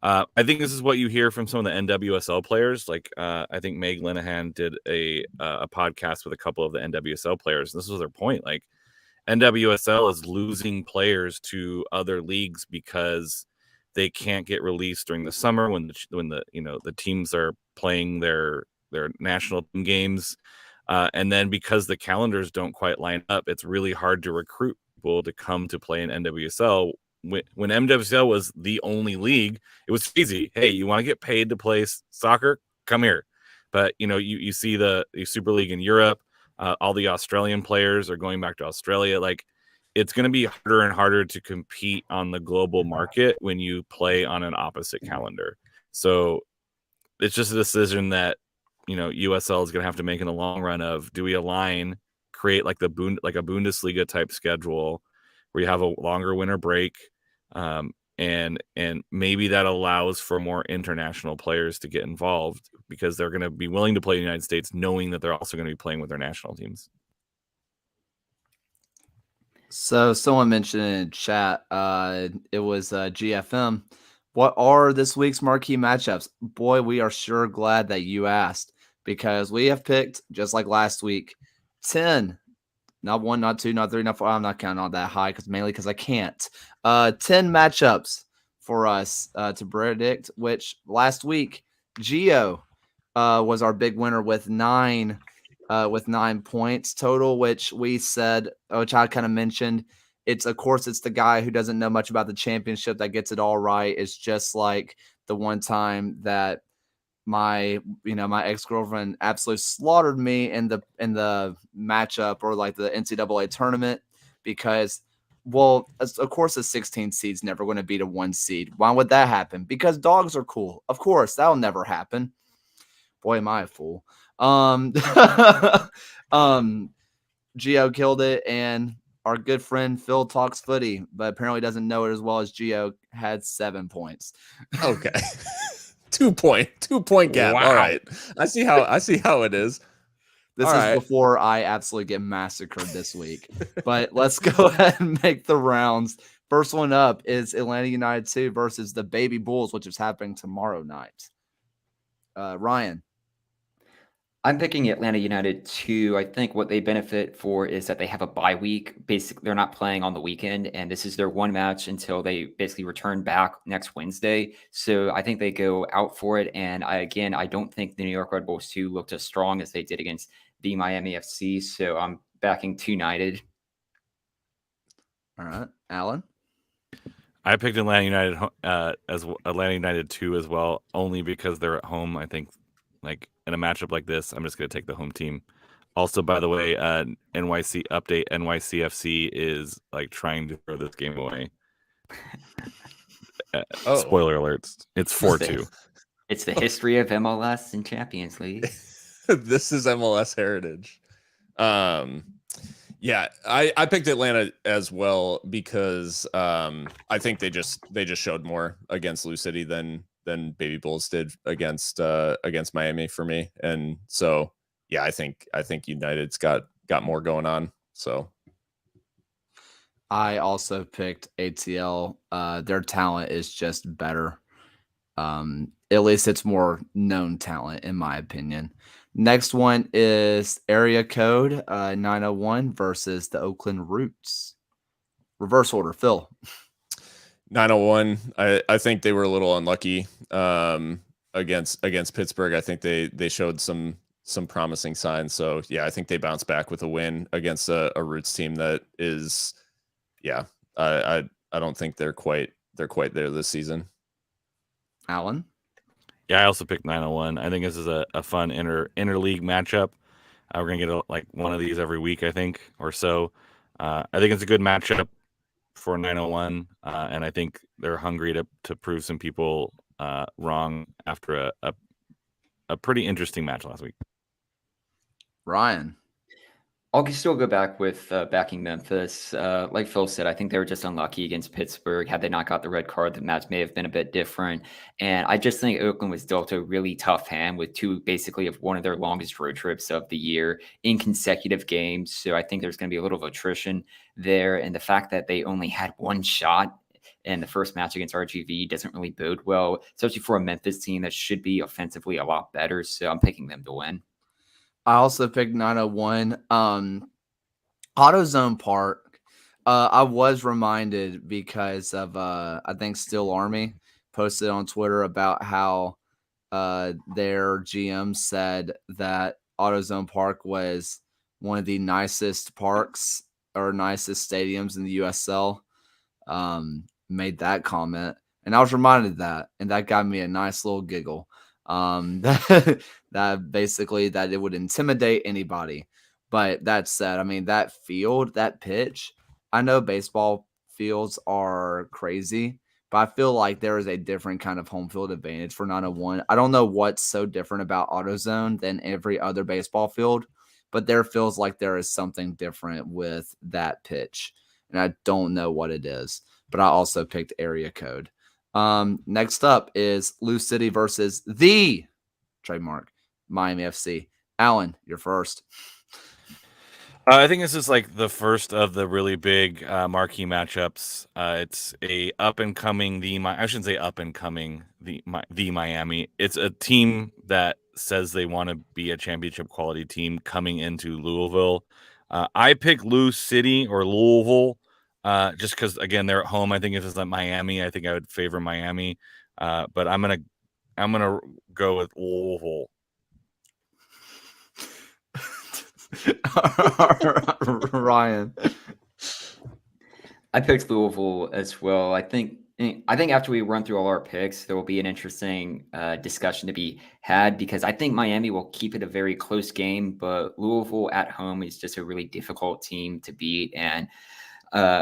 I think this is what you hear from some of the NWSL players. Like I think Meg Linehan did a podcast with a couple of the NWSL players. This was their point. Like NWSL is losing players to other leagues because they can't get released during the summer when the teams are playing their national team games, and then because the calendars don't quite line up, it's really hard to recruit people to come to play in NWSL. When NWSL was the only league, it was easy. Hey, you want to get paid to play soccer? Come here. But you see the Super League in Europe. All the Australian players are going back to Australia. Like, it's going to be harder and harder to compete on the global market when you play on an opposite calendar. So it's just a decision that, USL is going to have to make in the long run of, do we create like a Bundesliga type schedule where you have a longer winter break, and maybe that allows for more international players to get involved because they're going to be willing to play in the United States knowing that they're also going to be playing with their national teams. So someone mentioned in chat, it was GFM. What are this week's marquee matchups? Boy, we are sure glad that you asked, because we have picked, just like last week, 10, not 1, not 2, not 3, not 4. I'm not counting on that high mainly because I can't. 10 matchups for us to predict, which last week, Geo was our big winner with 9 points total, which we said, which I kind of mentioned. It's the guy who doesn't know much about the championship that gets it all right. It's just like the one time that my ex-girlfriend absolutely slaughtered me in the matchup, or like the NCAA tournament, because, well, of course the 16 seed's never going to beat a 1 seed. Why would that happen? Because dogs are cool. Of course, that'll never happen. Boy, am I a fool. Geo killed it, and our good friend Phil talks footy, but apparently doesn't know it as well as Geo, had 7 points. Okay. 2 point gap. Wow. All right. I see how it is. This All is right. before I absolutely get massacred this week. But let's go ahead and make the rounds. First one up is Atlanta United 2 versus the Baby Bulls, which is happening tomorrow night. Ryan. I'm picking Atlanta United 2. I think what they benefit for is that they have a bye week. Basically, they're not playing on the weekend, and this is their one match until they basically return back next Wednesday. So I think they go out for it. And I don't think the New York Red Bulls 2 looked as strong as they did against the Miami FC. So I'm backing 2 United. All right, Alan. I picked Atlanta United as Atlanta United 2 as well, only because they're at home. I think, like, in a matchup like this, I'm just going to take the home team. Also, by the way, NYC update, NYCFC is like trying to throw this game away. Spoiler alerts. It's 4-2. It's the history of MLS and Champions League. This is MLS heritage. Yeah, I picked Atlanta as well because I think they just showed more against Lou City than Baby Bulls did against Miami for me, and so yeah, I think United's got more going on. So I also picked ATL. Their talent is just better. At least it's more known talent, in my opinion. Next one is area code 901 versus the Oakland Roots. Reverse order, Phil. 901. I think they were a little unlucky against Pittsburgh. I think they showed some promising signs. So yeah, I think they bounced back with a win against a Roots team that is, yeah. I don't think they're quite there this season. Alan? Yeah, I also picked 901. I think this is a fun interleague matchup. We're gonna get like one of these every week, I think, or so. I think it's a good matchup for 901, and I think they're hungry to prove some people wrong after a pretty interesting match last week. Ryan? I'll still go back with backing Memphis. Like Phil said, I think they were just unlucky against Pittsburgh. Had they not got the red card, the match may have been a bit different. And I just think Oakland was dealt a really tough hand with two basically of one of their longest road trips of the year in consecutive games. So I think there's going to be a little of attrition there. And the fact that they only had one shot in the first match against RGV doesn't really bode well, especially for a Memphis team that should be offensively a lot better. So I'm picking them to win. I also picked 901. AutoZone Park. I was reminded because of I think Steel Army posted on Twitter about how their GM said that AutoZone Park was one of the nicest parks or nicest stadiums in the USL. Made that comment, and I was reminded of that, and that got me a nice little giggle. That basically that it would intimidate anybody. But that said, I mean, that field, that pitch, I know baseball fields are crazy, but I feel like there is a different kind of home field advantage for 901. I don't know what's so different about AutoZone than every other baseball field, but there feels like there is something different with that pitch. And I don't know what it is, but I also picked area code. Next up is Lou City versus the trademark Miami FC. Alan, you're first. I think this is like the first of the really big marquee matchups. It's a up and coming I shouldn't say up and coming the Miami. It's a team that says they want to be a championship quality team coming into Louisville. I pick Lou City or Louisville just because again they're at home. I think if it's like Miami, I think I would favor Miami. But I'm gonna go with Louisville. Ryan. I picked Louisville as well. I think after we run through all our picks, there will be an interesting discussion to be had because I think Miami will keep it a very close game, but Louisville at home is just a really difficult team to beat. And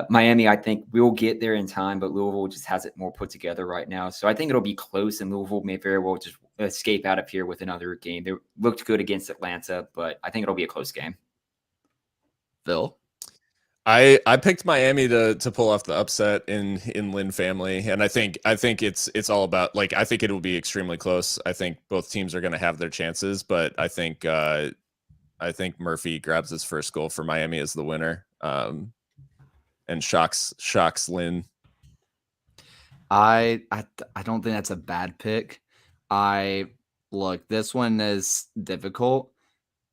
Miami, I think, will get there in time, but Louisville just has it more put together right now. So I think it'll be close, and Louisville may very well just escape out of here with another game. They looked good against Atlanta, but I think it'll be a close game. Phil? I picked Miami to pull off the upset in Lynn family, and I think it's all about like I think it will be extremely close. I think both teams are going to have their chances, but I think Murphy grabs his first goal for Miami as the winner. And shocks Lynn. I don't think that's a bad pick. Look, this one is difficult.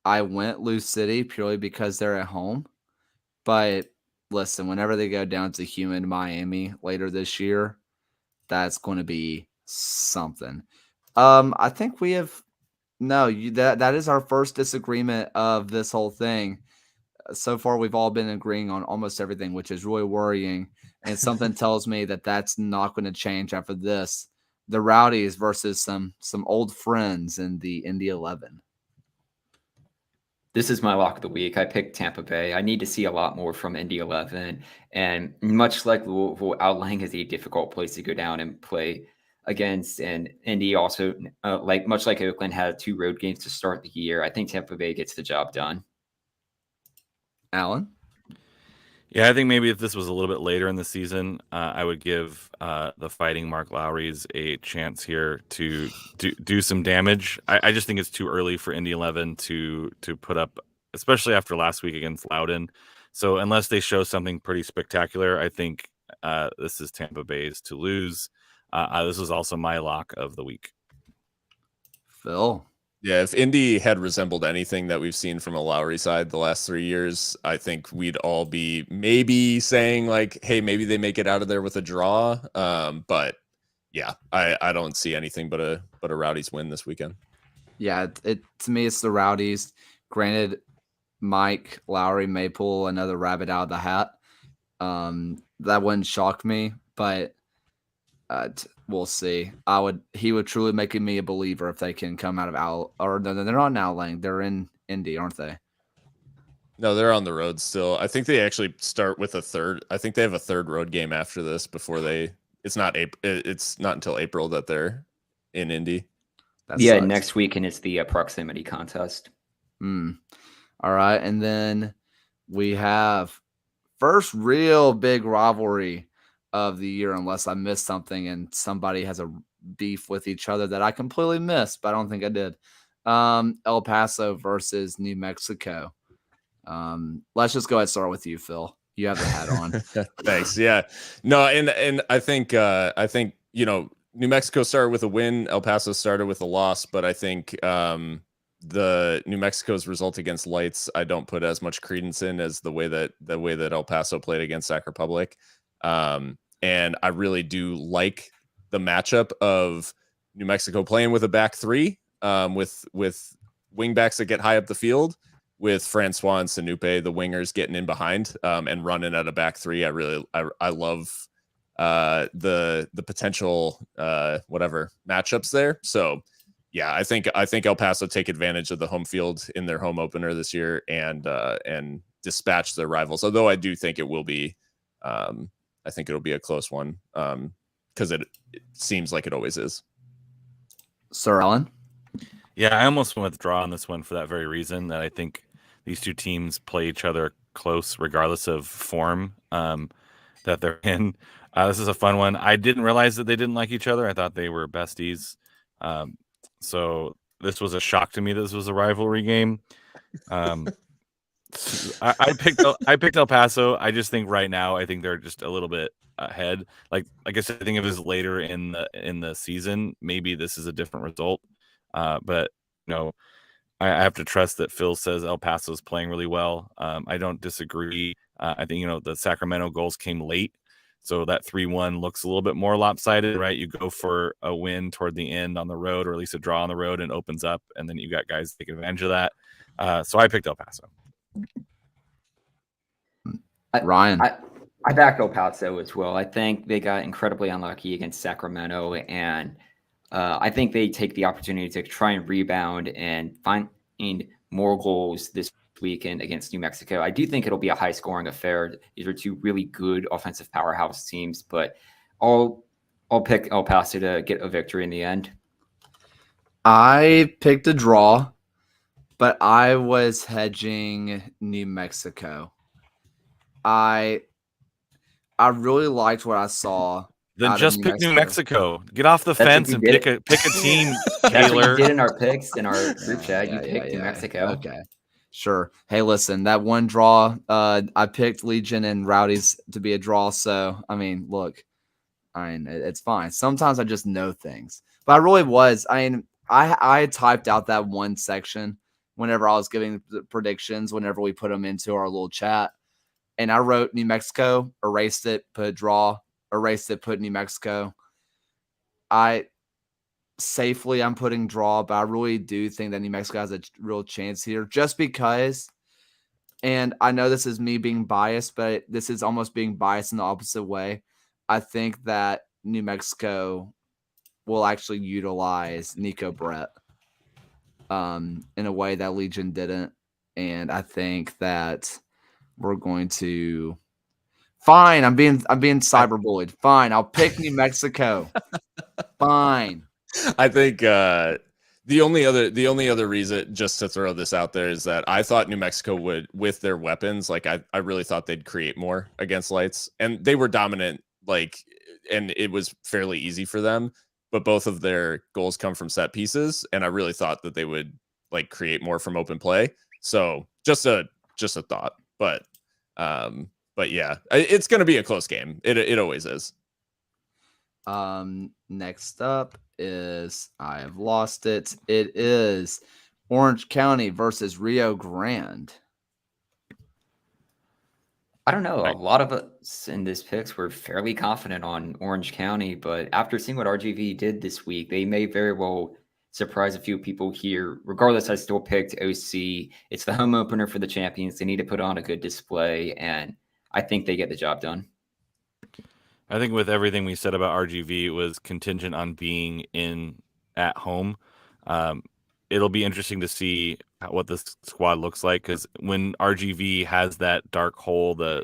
I went Lou City purely because they're at home. But listen, whenever they go down to humid Miami later this year, that's going to be something. I think we have that is our first disagreement of this whole thing. So far, we've all been agreeing on almost everything, which is really worrying. And something tells me that that's not going to change after this. The Rowdies versus some old friends in the Indy 11. This is my lock of the week. I picked Tampa Bay. I need to see a lot more from Indy 11. And much like Louisville, Outlying is a difficult place to go down and play against. And Indy also, much like Oakland, had 2 road games to start the year. I think Tampa Bay gets the job done. Alan? Yeah, I think maybe if this was a little bit later in the season, I would give the Fighting Mark Lowry's a chance here to do some damage. I just think it's too early for Indy 11 to put up, especially after last week against Loudoun. So unless they show something pretty spectacular, I think this is Tampa Bay's to lose. This is also my lock of the week. Phil. Yeah, if Indy had resembled anything that we've seen from a Lowry side the last 3 years, I think we'd all be maybe saying like, hey, maybe they make it out of there with a draw. But yeah, I don't see anything but a Rowdies win this weekend. Yeah, it to me it's the Rowdies. Granted, Mike Lowry may pull another rabbit out of the hat. That wouldn't shock me, but we'll see. He would truly make me a believer if they can come out of no, they're not in Outlang. They're in Indy, aren't they? No, they're on the road still. I think they actually start with a third. I think they have a third road game after this before they. It's not until April that they're in Indy. That Yeah, sucks. next weekend is the proximity contest. All right, and then we have first real big rivalry of the year, unless I missed something and somebody has a beef with each other that I completely missed, but I don't think I did. El Paso versus New Mexico. Let's just go ahead and start with you, Phil. You have the hat on. Thanks. Yeah. No, and I think New Mexico started with a win. El Paso started with a loss, but I think the New Mexico's result against Lights I don't put as much credence in as the way that El Paso played against Sac Republic. And I really do like the matchup of New Mexico playing with a back three, with wing backs that get high up the field, with Francois and Sanupe, the wingers, getting in behind and running at a back three. I love the potential matchups there. So yeah, I think El Paso take advantage of the home field in their home opener this year and dispatch their rivals. Although I do think it will be I think it'll be a close one because it seems like it always is. Sir Allen? Yeah, I almost went with draw on this one for that very reason, that I think these two teams play each other close regardless of form that they're in. This is a fun one. I didn't realize that they didn't like each other. I thought they were besties. So this was a shock to me that this was a rivalry game. I picked El Paso. I just think right now I think they're just a little bit ahead. Like I said, I think if it was later in the season, maybe this is a different result. But I have to trust that Phil says El Paso is playing really well. I don't disagree. I think the Sacramento goals came late, so that 3-1 looks a little bit more lopsided, right? You go for a win toward the end on the road, or at least a draw on the road, and opens up, and then you got guys taking advantage of that. So I picked El Paso. Ryan? I backed El Paso as well. I think they got incredibly unlucky against Sacramento, and I think they take the opportunity to try and rebound and find more goals this weekend against New Mexico. I do think it'll be a high-scoring affair. These are two really good offensive powerhouse teams, but I'll pick El Paso to get a victory in the end. I picked a draw, but I was hedging New Mexico. I really liked what I saw. Then just pick New Mexico. Get off the That's fence what and we pick did. a team, That's what Kaylor. you did in our picks in our group chat. You picked New Mexico. Okay, sure. Hey, listen, that one draw, I picked Legion and Rowdies to be a draw. So, look, it's fine. Sometimes I just know things, but I really was. I typed out that one section whenever I was giving the predictions, whenever we put them into our little chat, and I wrote New Mexico, erased it, put draw, erased it, put New Mexico. I'm putting draw, but I really do think that New Mexico has a real chance here just because, and I know this is me being biased, but this is almost being biased in the opposite way. I think that New Mexico will actually utilize Nico Brett in a way that Legion didn't. And I think that we're going to fine. I'm being cyberbullied. Fine. I'll pick New Mexico. Fine. I think the only other reason, just to throw this out there, is that I thought New Mexico would, with their weapons, like I really thought they'd create more against Lights, and they were dominant, and it was fairly easy for them. But both of their goals come from set pieces, and I really thought that they would create more from open play. So just a thought, but yeah, it's going to be a close game. It always is. Next up is I have lost it. It is Orange County versus Rio Grande. I don't know. A lot of us in this picks were fairly confident on Orange County, but after seeing what RGV did this week, they may very well surprise a few people here. Regardless, I still picked OC. It's the home opener for the champions. They need to put on a good display, and I think they get the job done. I think with everything we said about RGV, it was contingent on being at home. It'll be interesting to see what this squad looks like, because when RGV has that dark hole, the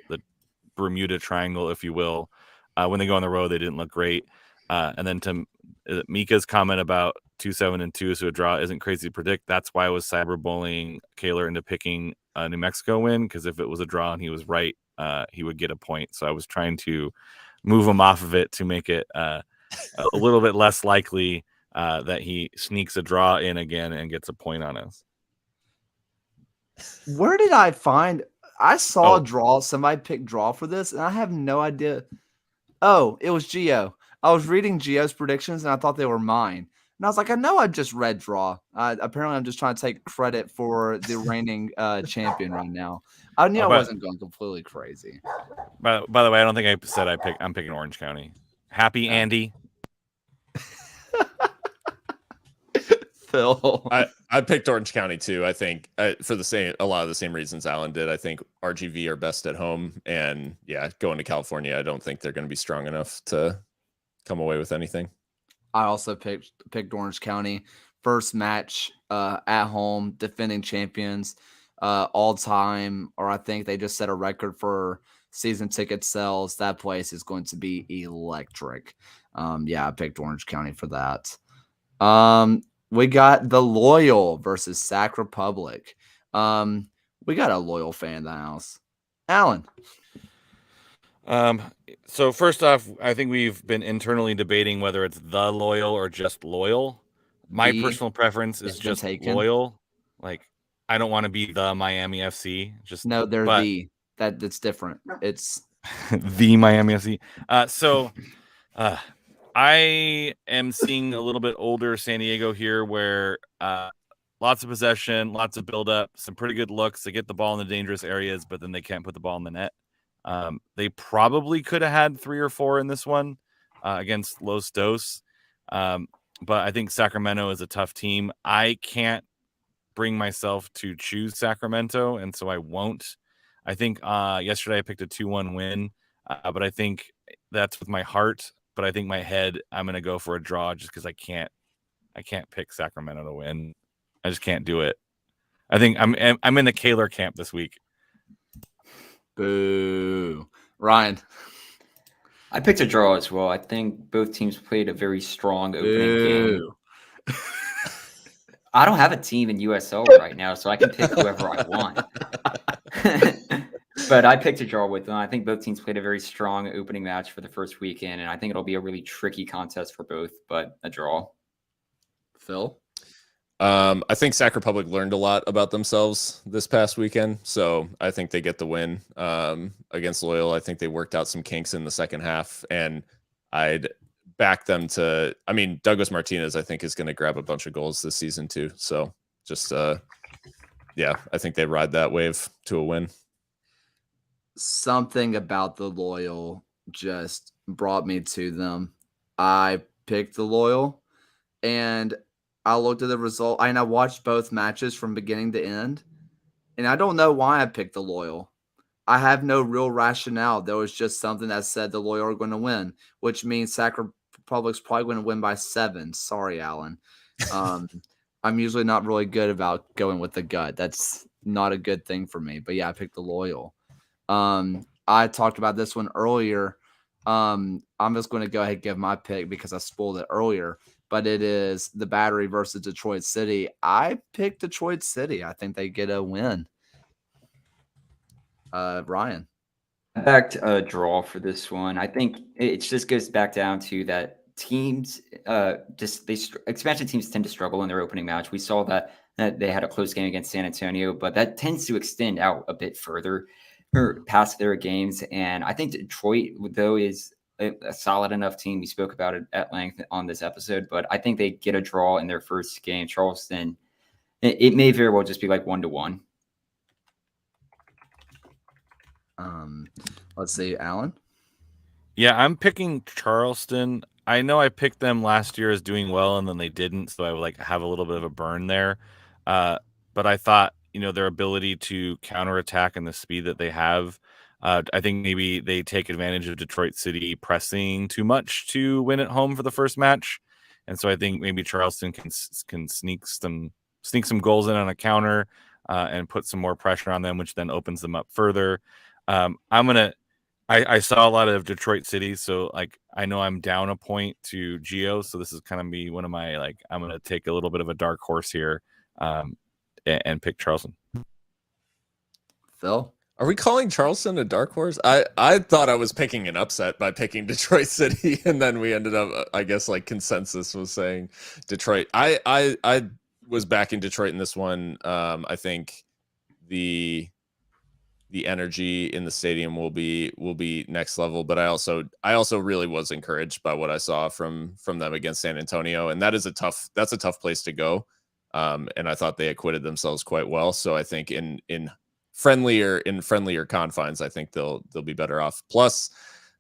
Bermuda Triangle, if you will, when they go on the road, they didn't look great. And then to Mika's comment about 2-7-2, so a draw isn't crazy to predict. That's why I was cyberbullying Kaylor into picking a New Mexico win, because if it was a draw and he was right, he would get a point. So I was trying to move him off of it to make it a little bit less likely that he sneaks a draw in again and gets a point on us. Where did I find? I saw a draw. Somebody picked draw for this, and I have no idea. Oh, it was Gio. I was reading Gio's predictions, and I thought they were mine. And I was like, I know I just read draw. Apparently, I'm just trying to take credit for the reigning champion right now. I knew I wasn't going completely crazy. By the way, I don't think I said I'm picking Orange County. Happy Andy. Phil. I picked Orange County too. I think for a lot of the same reasons Alan did. I think RGV are best at home, and going to California, I don't think they're going to be strong enough to come away with anything. I also picked Orange County. First match at home, defending champions all time, or I think they just set a record for season ticket sales. That place is going to be electric. I picked Orange County for that. We got the Loyal versus Sac Republic. We got a Loyal fan in the house. Alan. So first off, I think we've been internally debating whether it's the Loyal or just Loyal. My personal preference is just Loyal. Like, I don't want to be the Miami FC. That's different. It's the Miami FC. I am seeing a little bit older San Diego here, where lots of possession, lots of build-up, some pretty good looks. They get the ball in the dangerous areas, but then they can't put the ball in the net. They probably could have had 3 or 4 in this one against Los Dos. But I think Sacramento is a tough team. I can't bring myself to choose Sacramento, and so I won't. I think yesterday I picked a 2-1 win, but I think that's with my heart. But I think my head, I'm going to go for a draw just because I can't pick Sacramento to win. I just can't do it. I think I'm in the Kaylor camp this week. Boo. Ryan. I picked a draw as well. I think both teams played a very strong opening game. I don't have a team in USL right now, so I can pick whoever I want. But I picked a draw with them. I think both teams played a very strong opening match for the first weekend, and I think it'll be a really tricky contest for both, but a draw. Phil? I think Sac Republic learned a lot about themselves this past weekend, so I think they get the win against Loyal. I think they worked out some kinks in the second half, and I'd back them to – I mean, Douglas Martinez, I think, is going to grab a bunch of goals this season too. So just, I think they ride that wave to a win. Something about the Loyal just brought me to them. I picked the Loyal, and I looked at the result, and I watched both matches from beginning to end, and I don't know why I picked the Loyal. I have no real rationale. There was just something that said the Loyal are going to win, which means Sac Republic's probably going to win by 7. Sorry, Alan. I'm usually not really good about going with the gut. That's not a good thing for me. But, I picked the Loyal. I talked about this one earlier. I'm just going to go ahead and give my pick because I spoiled it earlier. But it is the Battery versus Detroit City. I picked Detroit City. I think they get a win. Ryan. I backed a draw for this one. I think it just goes back down to that teams, expansion teams tend to struggle in their opening match. We saw that they had a close game against San Antonio, but that tends to extend out a bit further or past their games. And I think Detroit, though, is a solid enough team. We spoke about it at length on this episode, but I think they get a draw in their first game. Charleston, it may very well just be like 1-1. Let's see, Alan. Yeah, I'm picking Charleston. I know I picked them last year as doing well, and then they didn't, so I would have a little bit of a burn there. But I thought, their ability to counterattack and the speed that they have, I think maybe they take advantage of Detroit City pressing too much to win at home for the first match, and so I think maybe Charleston can sneak some goals in on a counter and put some more pressure on them, which then opens them up further. I saw a lot of Detroit City, so I know I'm down a point to Geo, so this is kind of me one of my I'm gonna take a little bit of a dark horse here, and pick Charleston. Phil, Are we calling Charleston a dark horse? I thought I was picking an upset by picking Detroit City, and then we ended up, I guess, consensus was saying Detroit. I was backing Detroit in this one. I think the energy in the stadium will be next level, but I also really was encouraged by what I saw from them against San Antonio, and that's a tough place to go. And I thought they acquitted themselves quite well. So I think in friendlier confines, I think they'll be better off. Plus,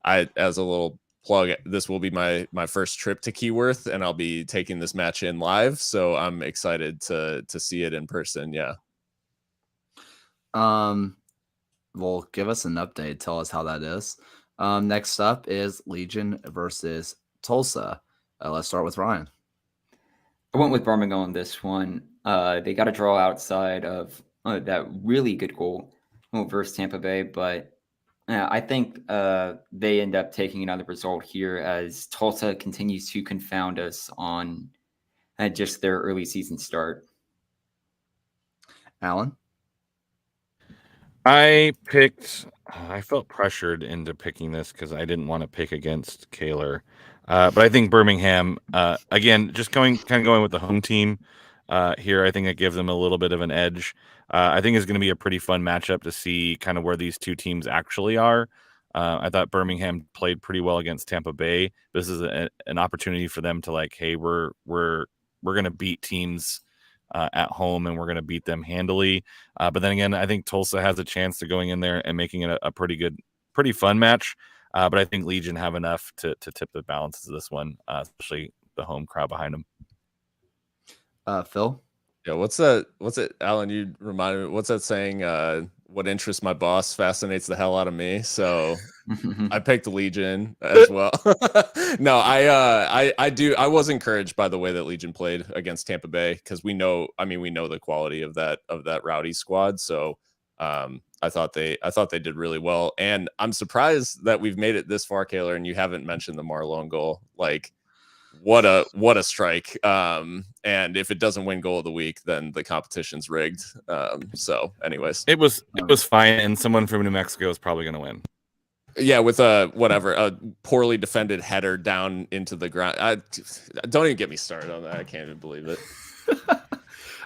as a little plug, this will be my first trip to Keyworth, and I'll be taking this match in live, so I'm excited to see it in person. Yeah. Well, give us an update. Tell us how that is. Next up is Legion versus Tulsa. Let's start with Ryan. I went with Birmingham on this one. They got a draw outside of that really good goal versus Tampa Bay, but I think they end up taking another result here as Tulsa continues to confound us on just their early season start. Alan? I felt pressured into picking this because I didn't want to pick against Kaylor. But I think Birmingham, again, just going with the home team here, I think it gives them a little bit of an edge. I think it's going to be a pretty fun matchup to see kind of where these two teams actually are. I thought Birmingham played pretty well against Tampa Bay. This is an opportunity for them to hey, we're going to beat teams at home, and we're going to beat them handily. But then again, I think Tulsa has a chance to going in there and making it a pretty fun match. But I think Legion have enough to tip the balances of this one, especially the home crowd behind them. Phil? Yeah, what's it, Alan? You reminded me. What's that saying? What interests my boss fascinates the hell out of me. So I picked Legion as well. No, I was encouraged by the way that Legion played against Tampa Bay, because we know the quality of that Rowdy squad. So I thought they did really well, and I'm surprised that we've made it this far, Kaylor, and you haven't mentioned the Marlon goal. What a strike. And if it doesn't win goal of the week, then the competition's rigged. So anyways, it was fine, and someone from New Mexico is probably going to win. Yeah, with a poorly defended header down into the ground. Don't even get me started on that. I can't even believe it.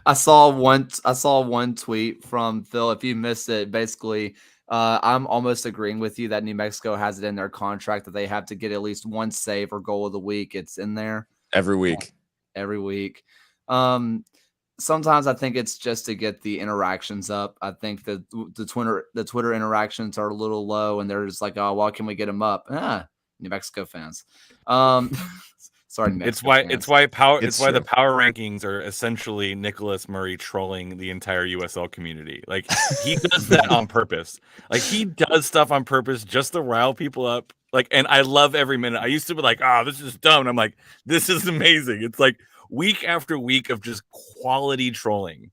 I saw one tweet from Phil. If you missed it, basically, I'm almost agreeing with you that New Mexico has it in their contract that they have to get at least one save or goal of the week. It's in there every week. Sometimes I think it's just to get the interactions up. I think that the Twitter interactions are a little low, and they're just like, oh, well, can we get them up? New Mexico fans. Sorry, New Mexico fans. It's why the power rankings are essentially Nicholas Murray trolling the entire USL community. He does that on purpose. He does stuff on purpose just to rile people up. And I love every minute. I used to be like, oh, this is dumb. And I'm like, this is amazing. It's week after week of just quality trolling.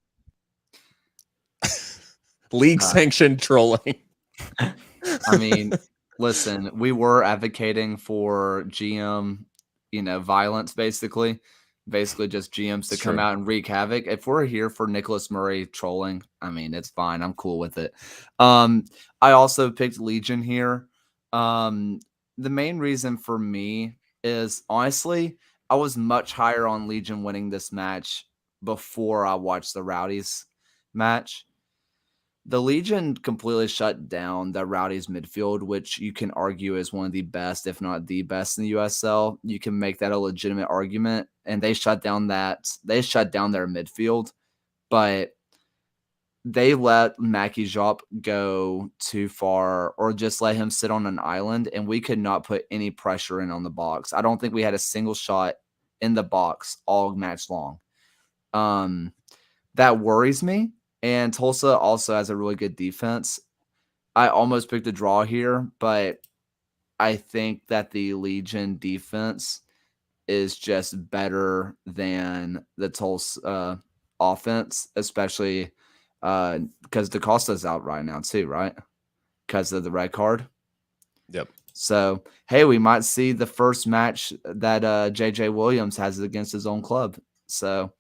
League sanctioned trolling. I mean, listen, we were advocating for GM, violence, basically just GMs to come out and wreak havoc. If we're here for Nicholas Murray trolling, I mean, it's fine. I'm cool with it. I also picked Legion here. The main reason for me is, honestly, I was much higher on Legion winning this match before I watched the Rowdies match. The Legion completely shut down the Rowdies midfield, which you can argue is one of the best, if not the best in the USL. You can make that a legitimate argument, and they shut down their midfield, but they let Mackie Jop go too far or just let him sit on an island, and we could not put any pressure in on the box. I don't think we had a single shot in the box all match long. That worries me. And Tulsa also has a really good defense. I almost picked a draw here, but I think that the Legion defense is just better than the Tulsa offense, especially because DaCosta's out right now too, right? Because of the red card. Yep. So, hey, we might see the first match that JJ Williams has against his own club. So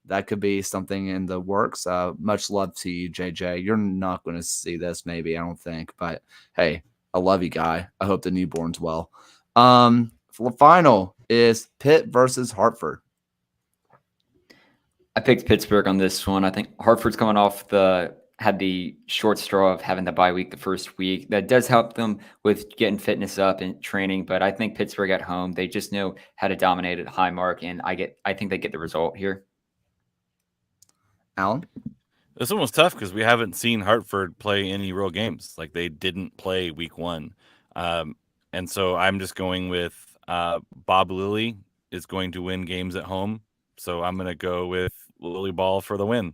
that could be something in the works. Much love to you, JJ. You're not going to see this, maybe, I don't think. But, hey, I love you, guy. I hope the newborn's well. Final is Pitt versus Hartford. I picked Pittsburgh on this one. I think Hartford's coming off had the short straw of having the bye week the first week. That does help them with getting fitness up and training, but I think Pittsburgh at home, they just know how to dominate at high mark, and I think they get the result here. Alan? This one was tough because we haven't seen Hartford play any real games. Like, they didn't play week 1. And so I'm just going with Bob Lilly is going to win games at home. So I'm going to go with Lily Ball for the win.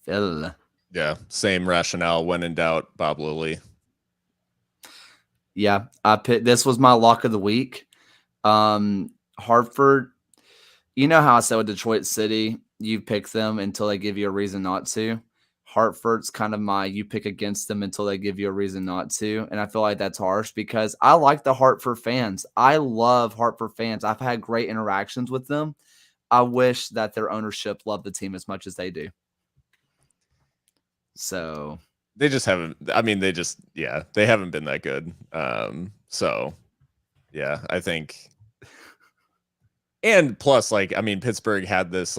Phil. Yeah, same rationale. When in doubt, Bob Lilly. Yeah, this was my lock of the week. Hartford, you know how I said with Detroit City, you pick them until they give you a reason not to. Hartford's kind of you pick against them until they give you a reason not to. And I feel like that's harsh because I like the Hartford fans. I love Hartford fans. I've had great interactions with them. I wish that their ownership loved the team as much as they do. So they just haven't. I mean, they haven't been that good. So yeah, I think. And plus, Pittsburgh had this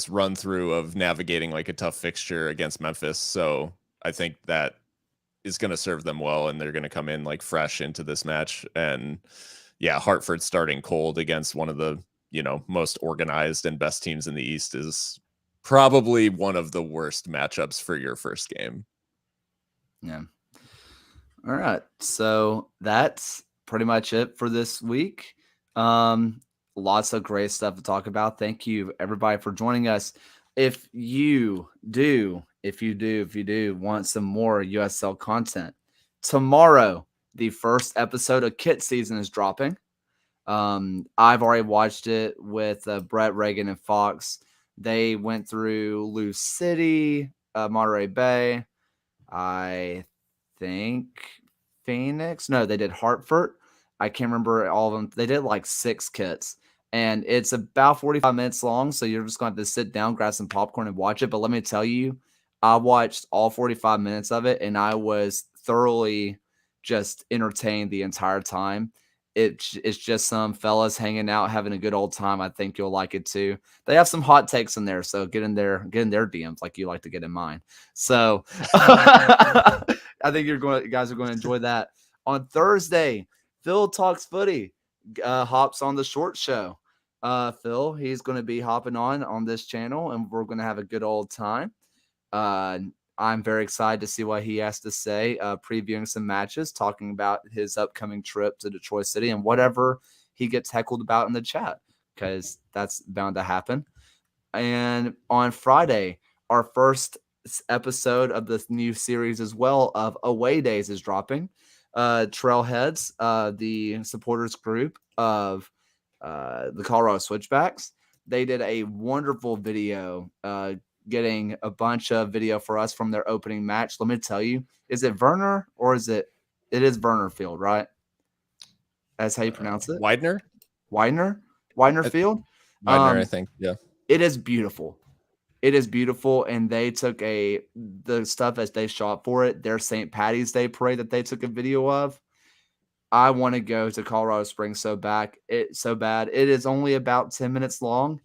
run through of navigating a tough fixture against Memphis. So I think that is going to serve them well, and they're going to come in fresh into this match. And yeah, Hartford starting cold against one of the most organized and best teams in the East is probably one of the worst matchups for your first game. Yeah. All right. So that's pretty much it for this week. Lots of great stuff to talk about. Thank you everybody for joining us. If you do want some more USL content, tomorrow, the first episode of Kit Season is dropping. I've already watched it with Brett, Reagan, and Fox. They went through Lou City, Monterey Bay, I think Phoenix. No, they did Hartford. I can't remember all of them. They did 6 kits, and it's about 45 minutes long. So you're just going to have to sit down, grab some popcorn, and watch it. But let me tell you, I watched all 45 minutes of it, and I was thoroughly just entertained the entire time. It's just some fellas hanging out, having a good old time. I think you'll like it too. They have some hot takes in there, so get in their DMs like you like to get in mine. So I think you guys are going to enjoy that. On Thursday, Phil Talks Footy hops on the short show. Phil, he's going to be hopping on this channel, and we're going to have a good old time. I'm very excited to see what he has to say, previewing some matches, talking about his upcoming trip to Detroit City and whatever he gets heckled about in the chat, because that's bound to happen. And on Friday, our first episode of this new series as well of Away Days is dropping. Trailheads, the supporters group of the Colorado Switchbacks, they did a wonderful video getting a bunch of video for us from their opening match. Let me tell you, is it Werner or is it is Werner Field, right? That's how you pronounce it? Widener Field? Widener, I think. Yeah. It is beautiful. It is beautiful. And they took the stuff as they shot for it, their St. Patty's Day parade that they took a video of. I want to go to Colorado Springs so bad. It is only about 10 minutes long.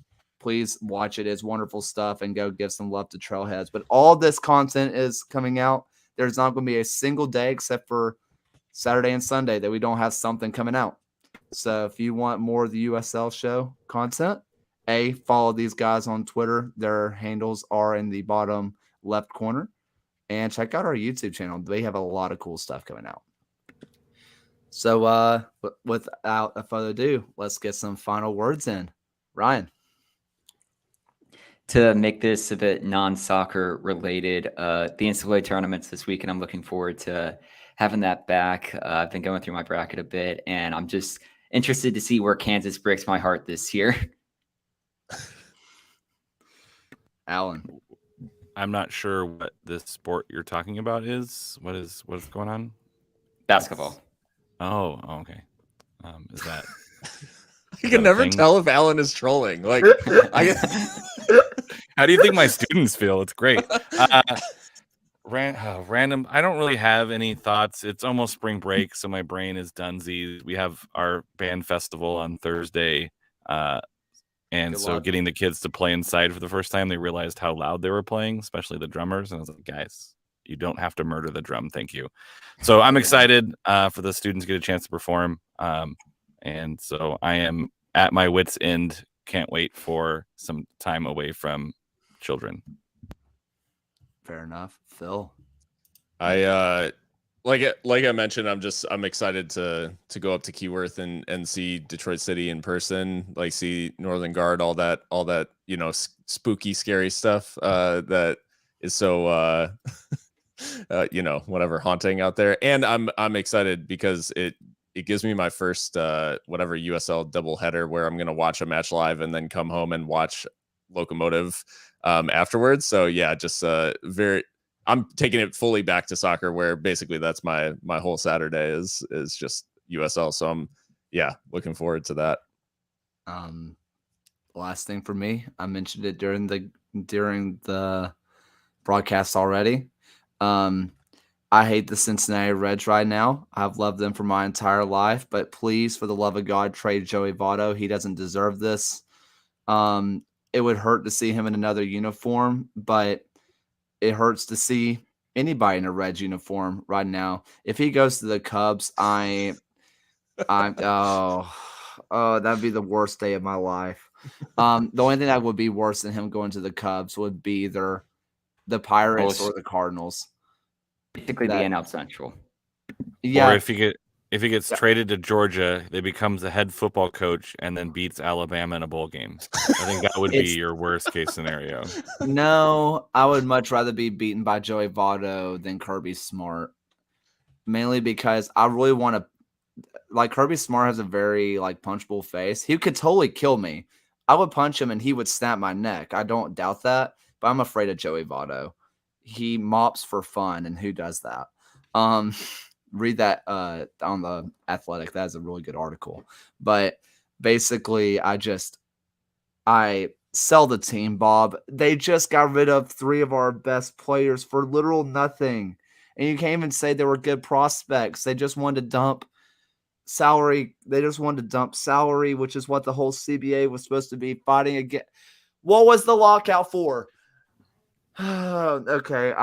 please watch it. It's wonderful stuff, and go give some love to Trailheads. But all this content is coming out. There's not going to be a single day except for Saturday and Sunday that we don't have something coming out. So if you want more of the USL show content, follow these guys on Twitter. Their handles are in the bottom left corner. And check out our YouTube channel. They have a lot of cool stuff coming out. So without further ado, let's get some final words in. Ryan. To make this a bit non-soccer related, the NCAA tournaments this week, and I'm looking forward to having that back. I've been going through my bracket a bit, and I'm just interested to see where Kansas breaks my heart this year. Alan. I'm not sure what this sport you're talking about is. What is going on? Basketball. Oh, okay. Is that? You can never tell if Alan is trolling. Like, how do you think my students feel? It's great. Random. I don't really have any thoughts. It's almost spring break, so my brain is dunsies. We have our band festival on Thursday, and Good so luck. getting the kids to play inside for the first time, they realized how loud they were playing, especially the drummers. And I was like, guys, you don't have to murder the drum. Thank you. So I'm excited for the students to get a chance to perform. And so I am at my wit's end. Can't wait for some time away from children. Fair enough. Phil. I like I mentioned, I'm excited to go up to Keyworth and see Detroit City in person, like see Northern Guard, all that spooky, scary stuff that is so whatever, haunting out there. And I'm excited because it gives me my first whatever USL doubleheader where I'm gonna watch a match live and then come home and watch Locomotive afterwards. So yeah, just I'm taking it fully back to soccer, where basically that's my whole Saturday is just USL. So I'm looking forward to that. Last thing for me, I mentioned it during the broadcast already. I hate the Cincinnati Reds right now. I've loved them for my entire life, but please, for the love of God, trade Joey Votto. He doesn't deserve this. It would hurt to see him in another uniform, but it hurts to see anybody in a Reds uniform right now. If he goes to the Cubs, that'd be the worst day of my life. The only thing that would be worse than him going to the Cubs would be either the Pirates or the Cardinals. Basically, the NL Central. Yeah. Or if he gets traded to Georgia, they becomes the head football coach and then beats Alabama in a bowl game. I think that would be your worst case scenario. No, I would much rather be beaten by Joey Votto than Kirby Smart. Mainly because I really want to, like, Kirby Smart has a very punchable face. He could totally kill me. I would punch him and he would snap my neck. I don't doubt that, but I'm afraid of Joey Votto. He mops for fun, and who does that? Read that on the Athletic. That's a really good article. But basically, I sell the team, Bob. They just got rid of 3 of our best players for literal nothing. And you can't even say they were good prospects. They just wanted to dump salary. Which is what the whole CBA was supposed to be fighting against. What was the lockout for? Okay,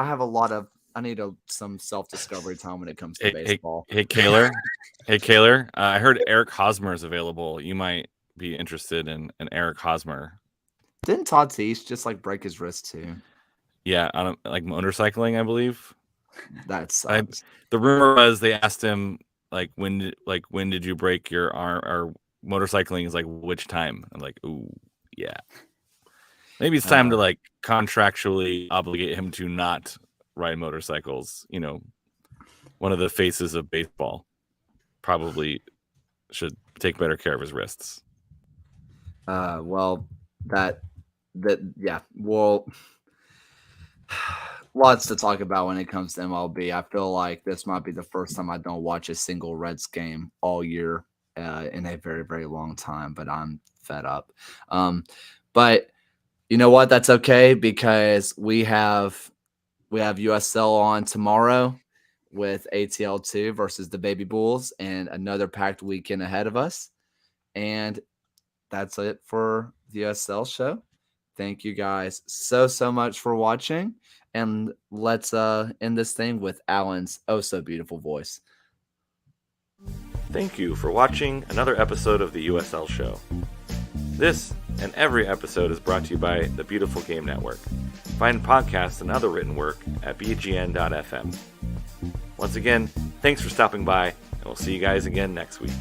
I need some self-discovery time when it comes to baseball. Hey, Kaylor. I heard Eric Hosmer is available. You might be interested in Eric Hosmer. Didn't Tatis just break his wrist too? Yeah, on motorcycling, I believe. That sucks. The rumor was they asked him when did you break your arm, or motorcycling is which time? I'm like, ooh, yeah. Maybe it's time to contractually obligate him to not ride motorcycles. One of the faces of baseball probably should take better care of his wrists. Well, lots to talk about when it comes to MLB. I feel like this might be the first time I don't watch a single Reds game all year in a very, very long time, but I'm fed up. But you know what? That's okay, because we have USL on tomorrow with ATL2 versus the Baby Bulls, and another packed weekend ahead of us. And that's it for the USL show. Thank you guys so much for watching. And let's end this thing with Alan's oh so beautiful voice. Thank you for watching another episode of the USL Show. This and every episode is brought to you by the Beautiful Game Network. Find podcasts and other written work at bgn.fm. Once again, thanks for stopping by, and we'll see you guys again next week.